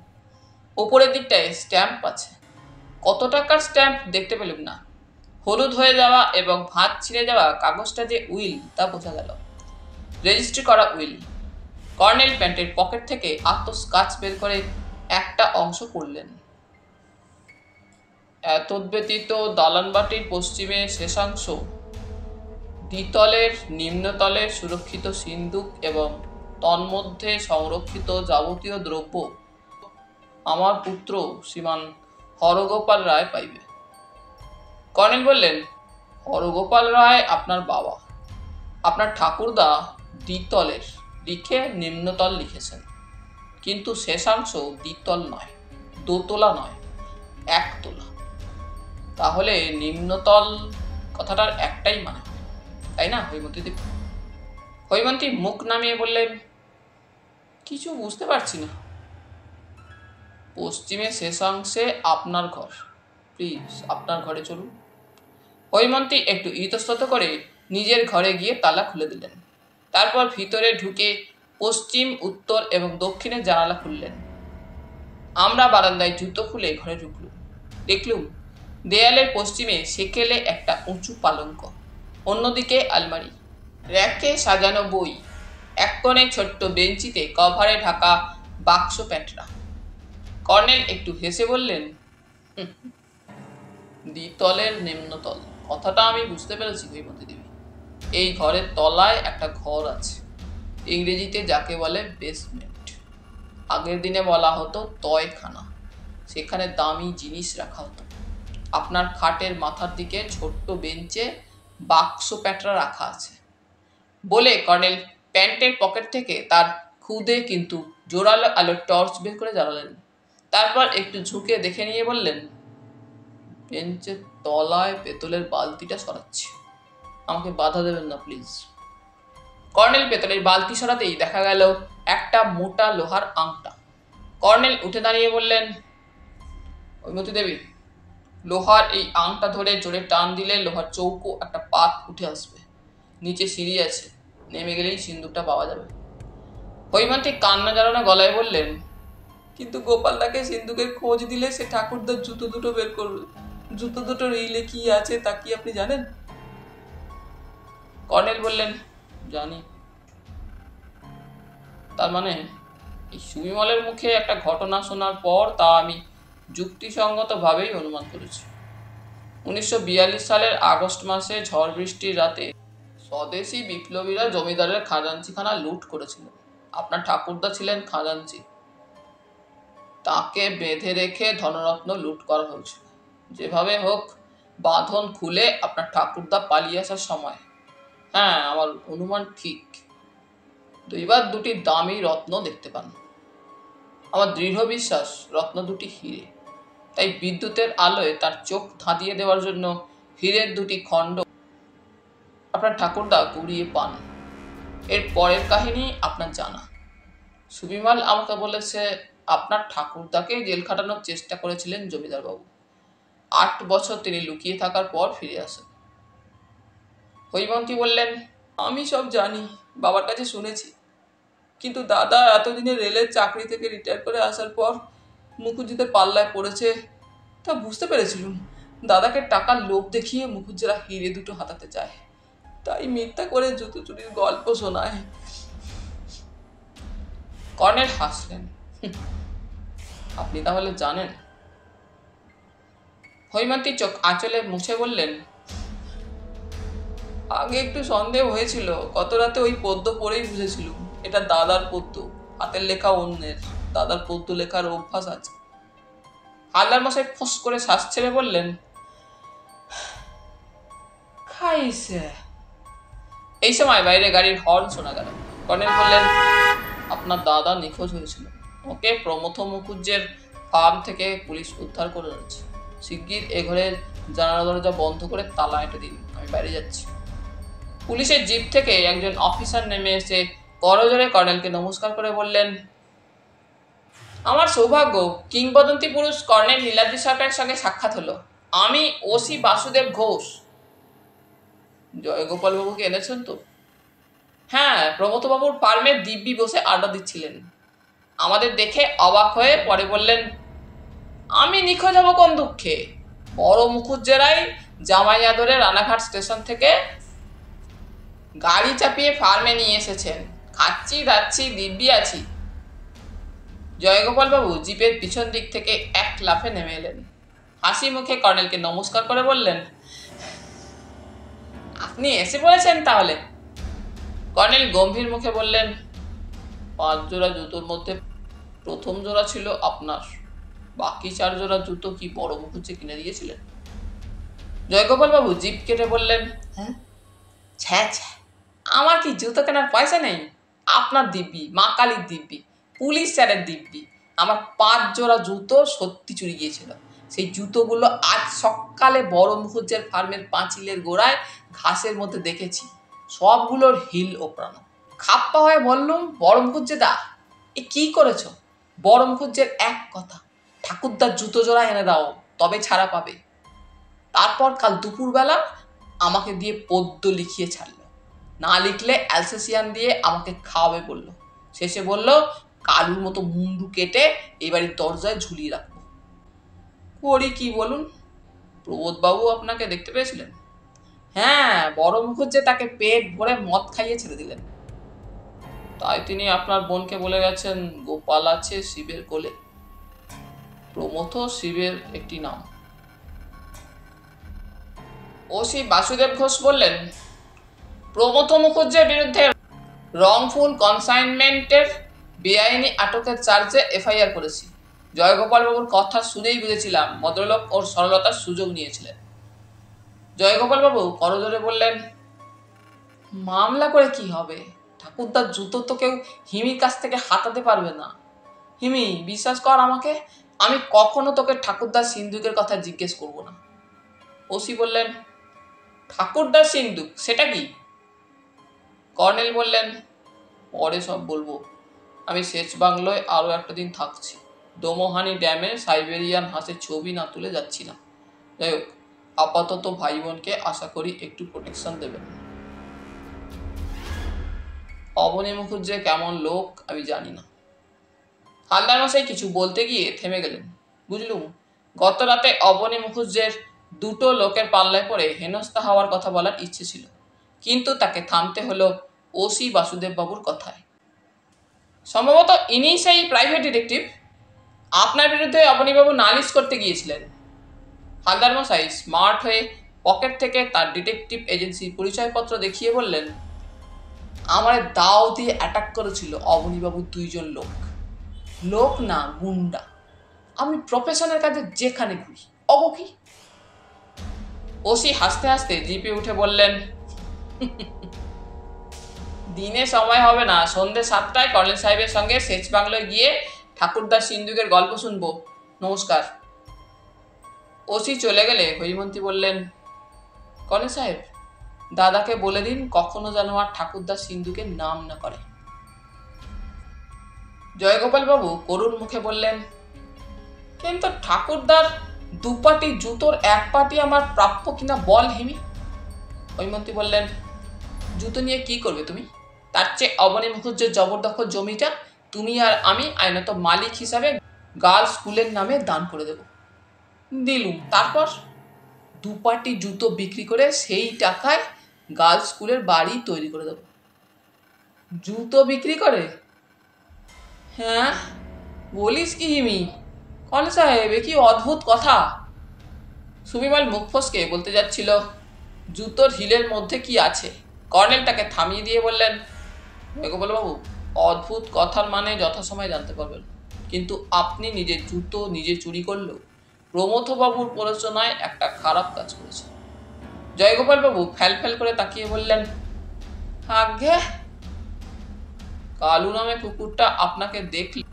ওপরের দিকটায় স্ট্যাম্প আছে। কত টাকার স্ট্যাম্প দেখতে পেলাম না। হলুদ হয়ে যাওয়া এবং ভাঁজ ছিঁড়ে যাওয়া কাগজটা যে উইল তা বোঝা গেল। রেজিস্ট্রি করা উইল। কর্নেল প্যান্টের পকেট থেকে আত্মস্কাচ বের করে একটা অংশ পড়লেন। এতদ্ব্যতীত দালানবাটির পশ্চিমে শেষাংশ, দ্বিতলের নিম্নতলের সুরক্ষিত সিন্দুক এবং তন্মধ্যে সংরক্ষিত যাবতীয় দ্রব্য আমার পুত্র শ্রীমান হরগোপাল রায় পাইবে। কর্নেল বললেন, হরগোপাল রায় আপনার বাবা। আপনার ঠাকুরদা দ্বিতলের লিখে নিম্নতল লিখেছেন, কিন্তু শেষাংশ দ্বিতল নয়, দোতলা নয়, একতলা। তাহলে নিম্নতল কথাটার একটাই মানে, তাই না হৈমন্তী দেবী? হৈমন্তী মুখ নামিয়ে বললেন, কিছু বুঝতে পারছি না। পশ্চিমে শেষাংশে আপনার ঘর, প্লিজ আপনার ঘরে চলুন। হৈমন্তী একটু ইতস্তত করে নিজের ঘরে গিয়ে তালা খুলে দিলেন। তারপর ভিতরে ঢুকে পশ্চিম, উত্তর এবং দক্ষিণের জানালা খুললেন। আমরা বারান্দায় জুতো খুলে ঘরে ঢুকলুম। দেখলুম দেয়ালের পশ্চিমে সেকেলে একটা উঁচু পালঙ্ক, অন্যদিকে আলমারি, র্যাকে সাজানো বই, এক কোণে ছোট্ট বেঞ্চিতে কভারে ঢাকা বাক্স প্যাঁটরা। কর্নেল একটু হেসে বললেন, দ্বিতলের নিম্নতল কথাটা আমি বুঝতে পেরেছি হৈমন্তী দেবী। এই ঘরের তলায় একটা ঘর আছে, ইংরেজিতে যাকে বলে বেসমেন্ট। আগের দিনে বলা হতো তয়খানা। সেখানে দামি জিনিস রাখা হতো। আপনার খাটের মাথার দিকে ছোট্ট বেঞ্চে বাক্স প্যাঁটরা রাখা আছে। বলে কর্নেল প্যান্টের পকেট থেকে তার ক্ষুদে কিন্তু জোরালো আলোর টর্চ বের করে জ্বালালেন। তারপর একটু ঝুঁকে দেখে নিয়ে বললেন, বেঞ্চের তলায় পেতলের বালতিটা সরাচ্ছি, আমাকে বাধা দেবেন না প্লিজ। কর্নেল পেতলের বালতি সরাতেই দেখা গেল একটা মোটা লোহার আংটা। কর্নেল উঠে দাঁড়িয়ে বললেন, হৈমন্তী দেবী, লোহার এই আংটা ধরে জোরে টান দিলে লোহার চৌকো একটা পাত উঠে আসবে। নিচে সিঁড়ি আছে, নেমে গেলেই সিন্দুকটা পাওয়া যাবে। হৈমন্তী কান্না জড়ানো গলায় বললেন, কিন্তু গোপালদাকে সিন্দুকের খোঁজ দিলে সে ঠাকুরদার জুতো দুটো বের করবে। জুতো দুটোর রিলে কি আছে তা কি আপনি জানেন? কর্নেল বললেন, জানি। তার মানে এই সুবিমলের মুখে একটা ঘটনা শোনার পর তা আমি যুক্তিসঙ্গতভাবেই অনুমান করেছি। 1942 সালের আগস্ট মাসে ঝড় বৃষ্টির রাতে স্বদেশী বিপ্লবীরা জমিদারের খাজাঞ্চিখানা লুট করেছিল। আপনার ঠাকুরদা ছিলেন খাজাঞ্চি। তাকে বেঁধে রেখে ধনরত্ন লুট করা হয়েছিল। যেভাবে হোক বাঁধন খুলে আপনার ঠাকুরদা পালিয়ে আসার সময়, হ্যাঁ আমার অনুমান ঠিক, দুইবার দুটি দামি রত্ন দেখতে পান। আমার দৃঢ় বিশ্বাস রত্ন দুটি হিরে। তাই বিদ্যুতের আলোয় তার চোখ ধাঁধিয়ে দেওয়ার জন্য হীরের দুটি খণ্ড আপনার ঠাকুরদা কুড়িয়ে পান। এর পরের কাহিনী আপনার জানা। সুবিমল আমাকে বলেছে আপনার ঠাকুরদাকে জেল খাটানোর চেষ্টা করেছিলেন জমিদারবাবু। 8 বছর তিনি লুকিয়ে থাকার পর ফিরে আসেন। হৈমন্তী বললেন, আমি সব জানি, বাবার কাছে শুনেছি, কিন্তু দাদা এতদিনে রেলের চাকরি থেকে রিটায়ার করে আসার পর মুখুজ্জিদের পাল্লায় পড়েছে তা বুঝতে পেরেছিলুম। দাদাকে টাকার লোভ দেখিয়ে মুখুজ্জেরা হিরে দুটো হাতাতে চায়, তাই মিথ্যা করে জুতো চুরির গল্প শোনায়। কর্নেল হাসলেন। আপনি তাহলে জানেন? হৈমন্তী চোখ আঁচলে মুছে বললেন, আগে একটু সন্দেহ হয়েছিল, গত রাতে ওই পদ্য পড়েই বুঝেছিল এটা দাদার পদ্য, হাতের লেখা অন্যের। দাদার পদ্য লেখার অভ্যাস আছে। হালদার মশাই ফোঁস করে শ্বাস ছেড়ে বললেন, খাইছে। এই সময় বাইরে গাড়ির হর্ন শোনা গেল। কর্নেল বললেন, আপনার দাদা নিখোঁজ হয়েছিল, ওকে প্রমথ মুখুজ্জের ফার্ম থেকে পুলিশ উদ্ধার করে এনেছে। শিগগির এ ঘরের জানালা দরজা বন্ধ করে তালা এঁটে দিন, আমি বাইরে যাচ্ছি। পুলিশের জিপ থেকে একজন অফিসার নেমে এসে করজোরে কর্নেলকে নমস্কার করে বললেন, আমার সৌভাগ্য, কিংবদন্তি পুরুষ কর্নেল নীলাদ্রি সরকারের সঙ্গে সাক্ষাৎ হলো। আমি ওসি বাসুদেব ঘোষ। জয়গোপাল বাবুকে এনেছেন তো? হ্যাঁ, প্রমথবাবুর ফার্মে দিব্যি বসে আড্ডা দিচ্ছিলেন। আমাদের দেখে অবাক হয়ে পরে বললেন, আমি নিখোঁজ হব কোন দুঃখে? বড় মুখুজ্জেরাই জামাই আদরে রানাঘাট স্টেশন থেকে গাড়ি চাপিয়ে ফার্মে নিয়ে এসেছেন। খাচ্ছি দাচ্ছি, দিব্যি আছি। জয়গোপাল বাবু জিপের পিছন দিক থেকে এক লাফে নেমে এলেন। হাসি মুখে কর্নেলকে নমস্কার করে বললেন, আপনি এসে পড়েছেন তাহলে? কর্নেল গম্ভীর মুখে বললেন, 5 জোড়া জুতোর মধ্যে প্রথম জোড়া ছিল আপনার, বাকি 4 জোড়া জুতো কি বড় মুখুজ্জে কিনে দিয়েছিলেন? জয়গোপাল বাবু জিপ কেটে বললেন, হ্যাঁ, ছ্যা ছ্যা, আমার কি জুতো কেনার পয়সা নেই? আপনার দিব্যি, মা কালীর দিব্যি, পুলিশ স্যারের দিব্যি, আমার 5 জোড়া জুতো সত্যি চুরি গিয়েছিল। সেই জুতোগুলো আজ সকালে বড় মুখুজ্জের ফার্মের পাঁচিলের গোড়ায় ঘাসের মধ্যে দেখেছি। সবগুলোর হিল ওপরানো। খাপ্পা হয়ে বললুম, বড় মুখুজ্জে দা, এ কি করেছ? বড় মুখুজ্জের এক কথা, ঠাকুরদার জুতো জোড়া এনে দাও, তবে ছাড়া পাবে। তারপর কাল দুপুরবেলা আমাকে দিয়ে পদ্য লিখিয়ে ছাড়ল। না লিখলে অ্যালসেসিয়ান দিয়ে আমাকে খাওয়াবে বলল। শেষে বলল, কালুর মতো মুন্ডু কেটে এই বাড়ির দরজায় ঝুলিয়ে রাখবো। করি কি বলুন? প্রবোধবাবু আপনাকে দেখতে পেয়েছিলেন? হ্যাঁ, বড় মুখুজ্জে তাকে পেট ভরে মদ খাইয়ে ছেড়ে দিলেন। তাই তিনি আপনার বোনকে বলে গেছেন গোপাল আছে শিবের কোলে। প্রমথ শিবের একটি নাম। ওসি বাসুদেব ঘোষ বললেন, প্রমথ মুখুজ্জের বিরুদ্ধে রংফুল কনসাইনমেন্টের বেআইনি আটকের চার্জে এফআইআর করেছি। জয়গোপাল বাবুর কথা শুনেই বুঝেছিলাম ভদ্রলোক ওর সরলতার সুযোগ নিয়েছিলেন। জয়গোপাল বাবু করজোরে বললেন, মামলা করে কি হবে? ঠাকুরদার জুতো তো কেউ হিমির কাছ থেকে হাতাতে পারবে না। হিমি, বিশ্বাস কর আমাকে, আমি কখনো তোকে ঠাকুরদার সিন্দুকের কথা জিজ্ঞেস করব না। ওসি বললেন, ঠাকুরদার সিন্দুক সেটা কি? কর্নেল বললেন, পরে সব বলবো। আমি সেচ বাংলোয় আরও একটা দিন থাকছি। দোমোহানি ড্যামে সাইবেরিয়ান হাঁসের ছবি না তুলে যাচ্ছি না। যাই হোক, আপাতত ভাই বোনকে আশা করি একটু প্রোটেকশন দেবেন। অবনী মুখুজ্জে কেমন লোক আমি জানি না। হালদার মশাই কিছু বলতে গিয়ে থেমে গেলেন। বুঝলুম, গত রাতে অবনী মুখুজ্জের 2টো লোকের পাল্লায় পড়ে হেনস্থা হওয়ার কথা বলার ইচ্ছে ছিল, কিন্তু তাকে থামতে হলো ওসি বাসুদেব বাবুর কথায়। সম্ভবত ইনি সেই প্রাইভেট ডিটেকটিভ। আপনার বিরুদ্ধে অবনীবাবু নালিশ করতে গিয়েছিলেন। হালদার মশাই স্মার্ট হয়ে পকেট থেকে তার ডিটেকটিভ এজেন্সির পরিচয়পত্র দেখিয়ে বললেন, আমার দাও দিয়ে অ্যাটাক করেছিল অবনীবাবুর 2 জন লোক। লোক না, গুন্ডা। আমি প্রফেশনের কাজে যেখানে ঘুরি, অবকি। ওসি হাসতে হাসতে জিপে উঠে বললেন, দিনে সময় হবে না, সন্ধ্যে 7টায় কর্নেল সাহেবের সঙ্গে সেচ বাংলোয় গিয়ে ঠাকুরদার সিন্দুকের গল্প শুনবো। নমস্কার। ওসি চলে গেলে হৈমন্তী বললেন, কর্নেল সাহেব, দাদাকে বলে দিন কখনো যেন আর ঠাকুরদার সিন্দুকের নাম না করে। জয়গোপাল বাবু করুণ মুখে বললেন, কিন্তু ঠাকুরদার 2 পাটি জুতোর 1 পাটি আমার প্রাপ্য কিনা বল হিমি। হৈমন্তী বললেন, জুতো নিয়ে কি করবে তুমি? তার চেয়ে অবনী মুখুজ্জের জবরদখল জমিটা তুমি আর আমি আইনত মালিক হিসাবে গার্লস স্কুলের নামে দান করে দেব। দিলুম। তারপর 2 পাটি জুতো বিক্রি করে সেই টাকায় গার্লস স্কুলের বাড়ি তৈরি করে দেব। জুতো বিক্রি করে? হ্যাঁ, বলিস কি হিমি? কর্নেল সাহেব, এ কি অদ্ভুত কথা। সুবিমল মুখ ফসকে বলতে যাচ্ছিল, জুতোর হিলের মধ্যে কি আছে? কর্নেলটাকে থামিয়ে দিয়ে বললেন, গোপালবাবু, অদ্ভুত কথার মানে যথাসময়ে জানতে পারবেন, কিন্তু আপনি নিজের জুতো নিজে চুরি করলেও প্রমথবাবুর প্ররোচনায় একটা খারাপ কাজ করেছে। জয়গোপালবাবু ফ্যাল করে তাকিয়ে বললেন, আজ্ঞে, কালু নামে কুকুরটা আপনাকে দেখলে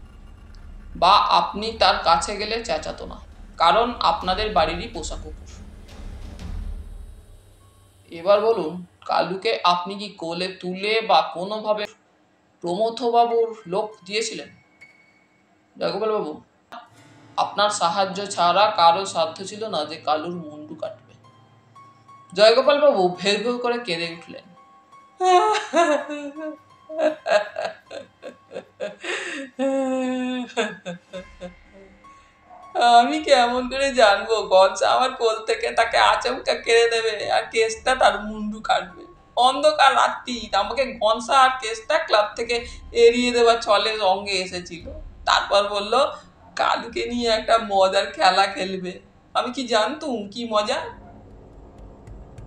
বা আপনি তার কাছে গেলে চেঁচাতো না, কারণ আপনাদের বাড়িরই পোষা কুকুর। এবার বলুন, কালুকে আপনি কি কোলে তুলে বা কোনোভাবে প্রমথবাবুর লোক দিয়েছিলেন? জয়গোপালবাবু, আপনার সাহায্য ছাড়া কারো সাধ্য ছিল না যে কালুর মুন্ডু কাটবে। জয়গোপালবাবু ভেউ ভেউ করে কেঁদে উঠলেন। আমি কেমন করে জানবো গঞ্জা আমার কোল থেকে তাকে আচমকা কেড়ে নেবে আর কেসটা তার মুন্ডু কাটবে? অন্ধকার রাত্রি, আমাকে ঘনসা আর কেসটা ক্লাব থেকে এড়িয়ে দেওয়ার ছলে সঙ্গে এসেছিল। তারপর বলল কালুকে নিয়ে একটা মজার খেলা খেলবে। আমি কি জানতুম কি মজা?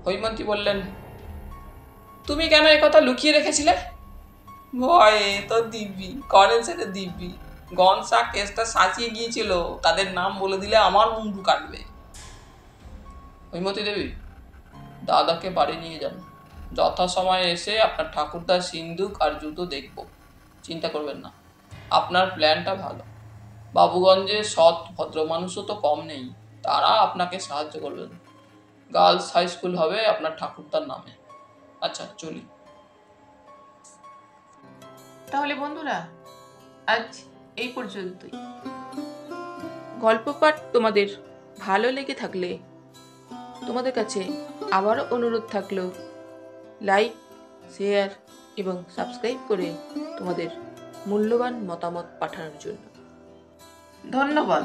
হৈমন্তী বললেন, তুমি কেন একথা লুকিয়ে রেখেছিলে? ভয়ে তো দিব্যি, কর্নেল সেটা দিব্যি। গনসা কেসটা সাজিয়ে গিয়েছিল, তাদের নাম বলে দিলে আমার মুন্ডু কাটবে। হৈমতী দেবী, দাদাকে বাড়ি নিয়ে যান। যথাসময়ে এসে আপনার ঠাকুরদার সিন্দুক আর জুতো দেখব, চিন্তা করবেন না। আপনার প্ল্যানটা ভালো। বাবুগঞ্জে সৎ ভদ্র মানুষও তো কম নেই, তারা আপনাকে সাহায্য করবেন। গার্লস হাই স্কুল হবে আপনার ঠাকুরদার নামে। আচ্ছা, চলি। তাহলে বন্ধুরা, আজ এই পর্যন্তই। গল্প পাঠ তোমাদের ভালো লেগে থাকলে তোমাদের কাছে আবারও অনুরোধ থাকলো, লাইক, শেয়ার এবং সাবস্ক্রাইব করে তোমাদের মূল্যবান মতামত পাঠানোর জন্য। ধন্যবাদ।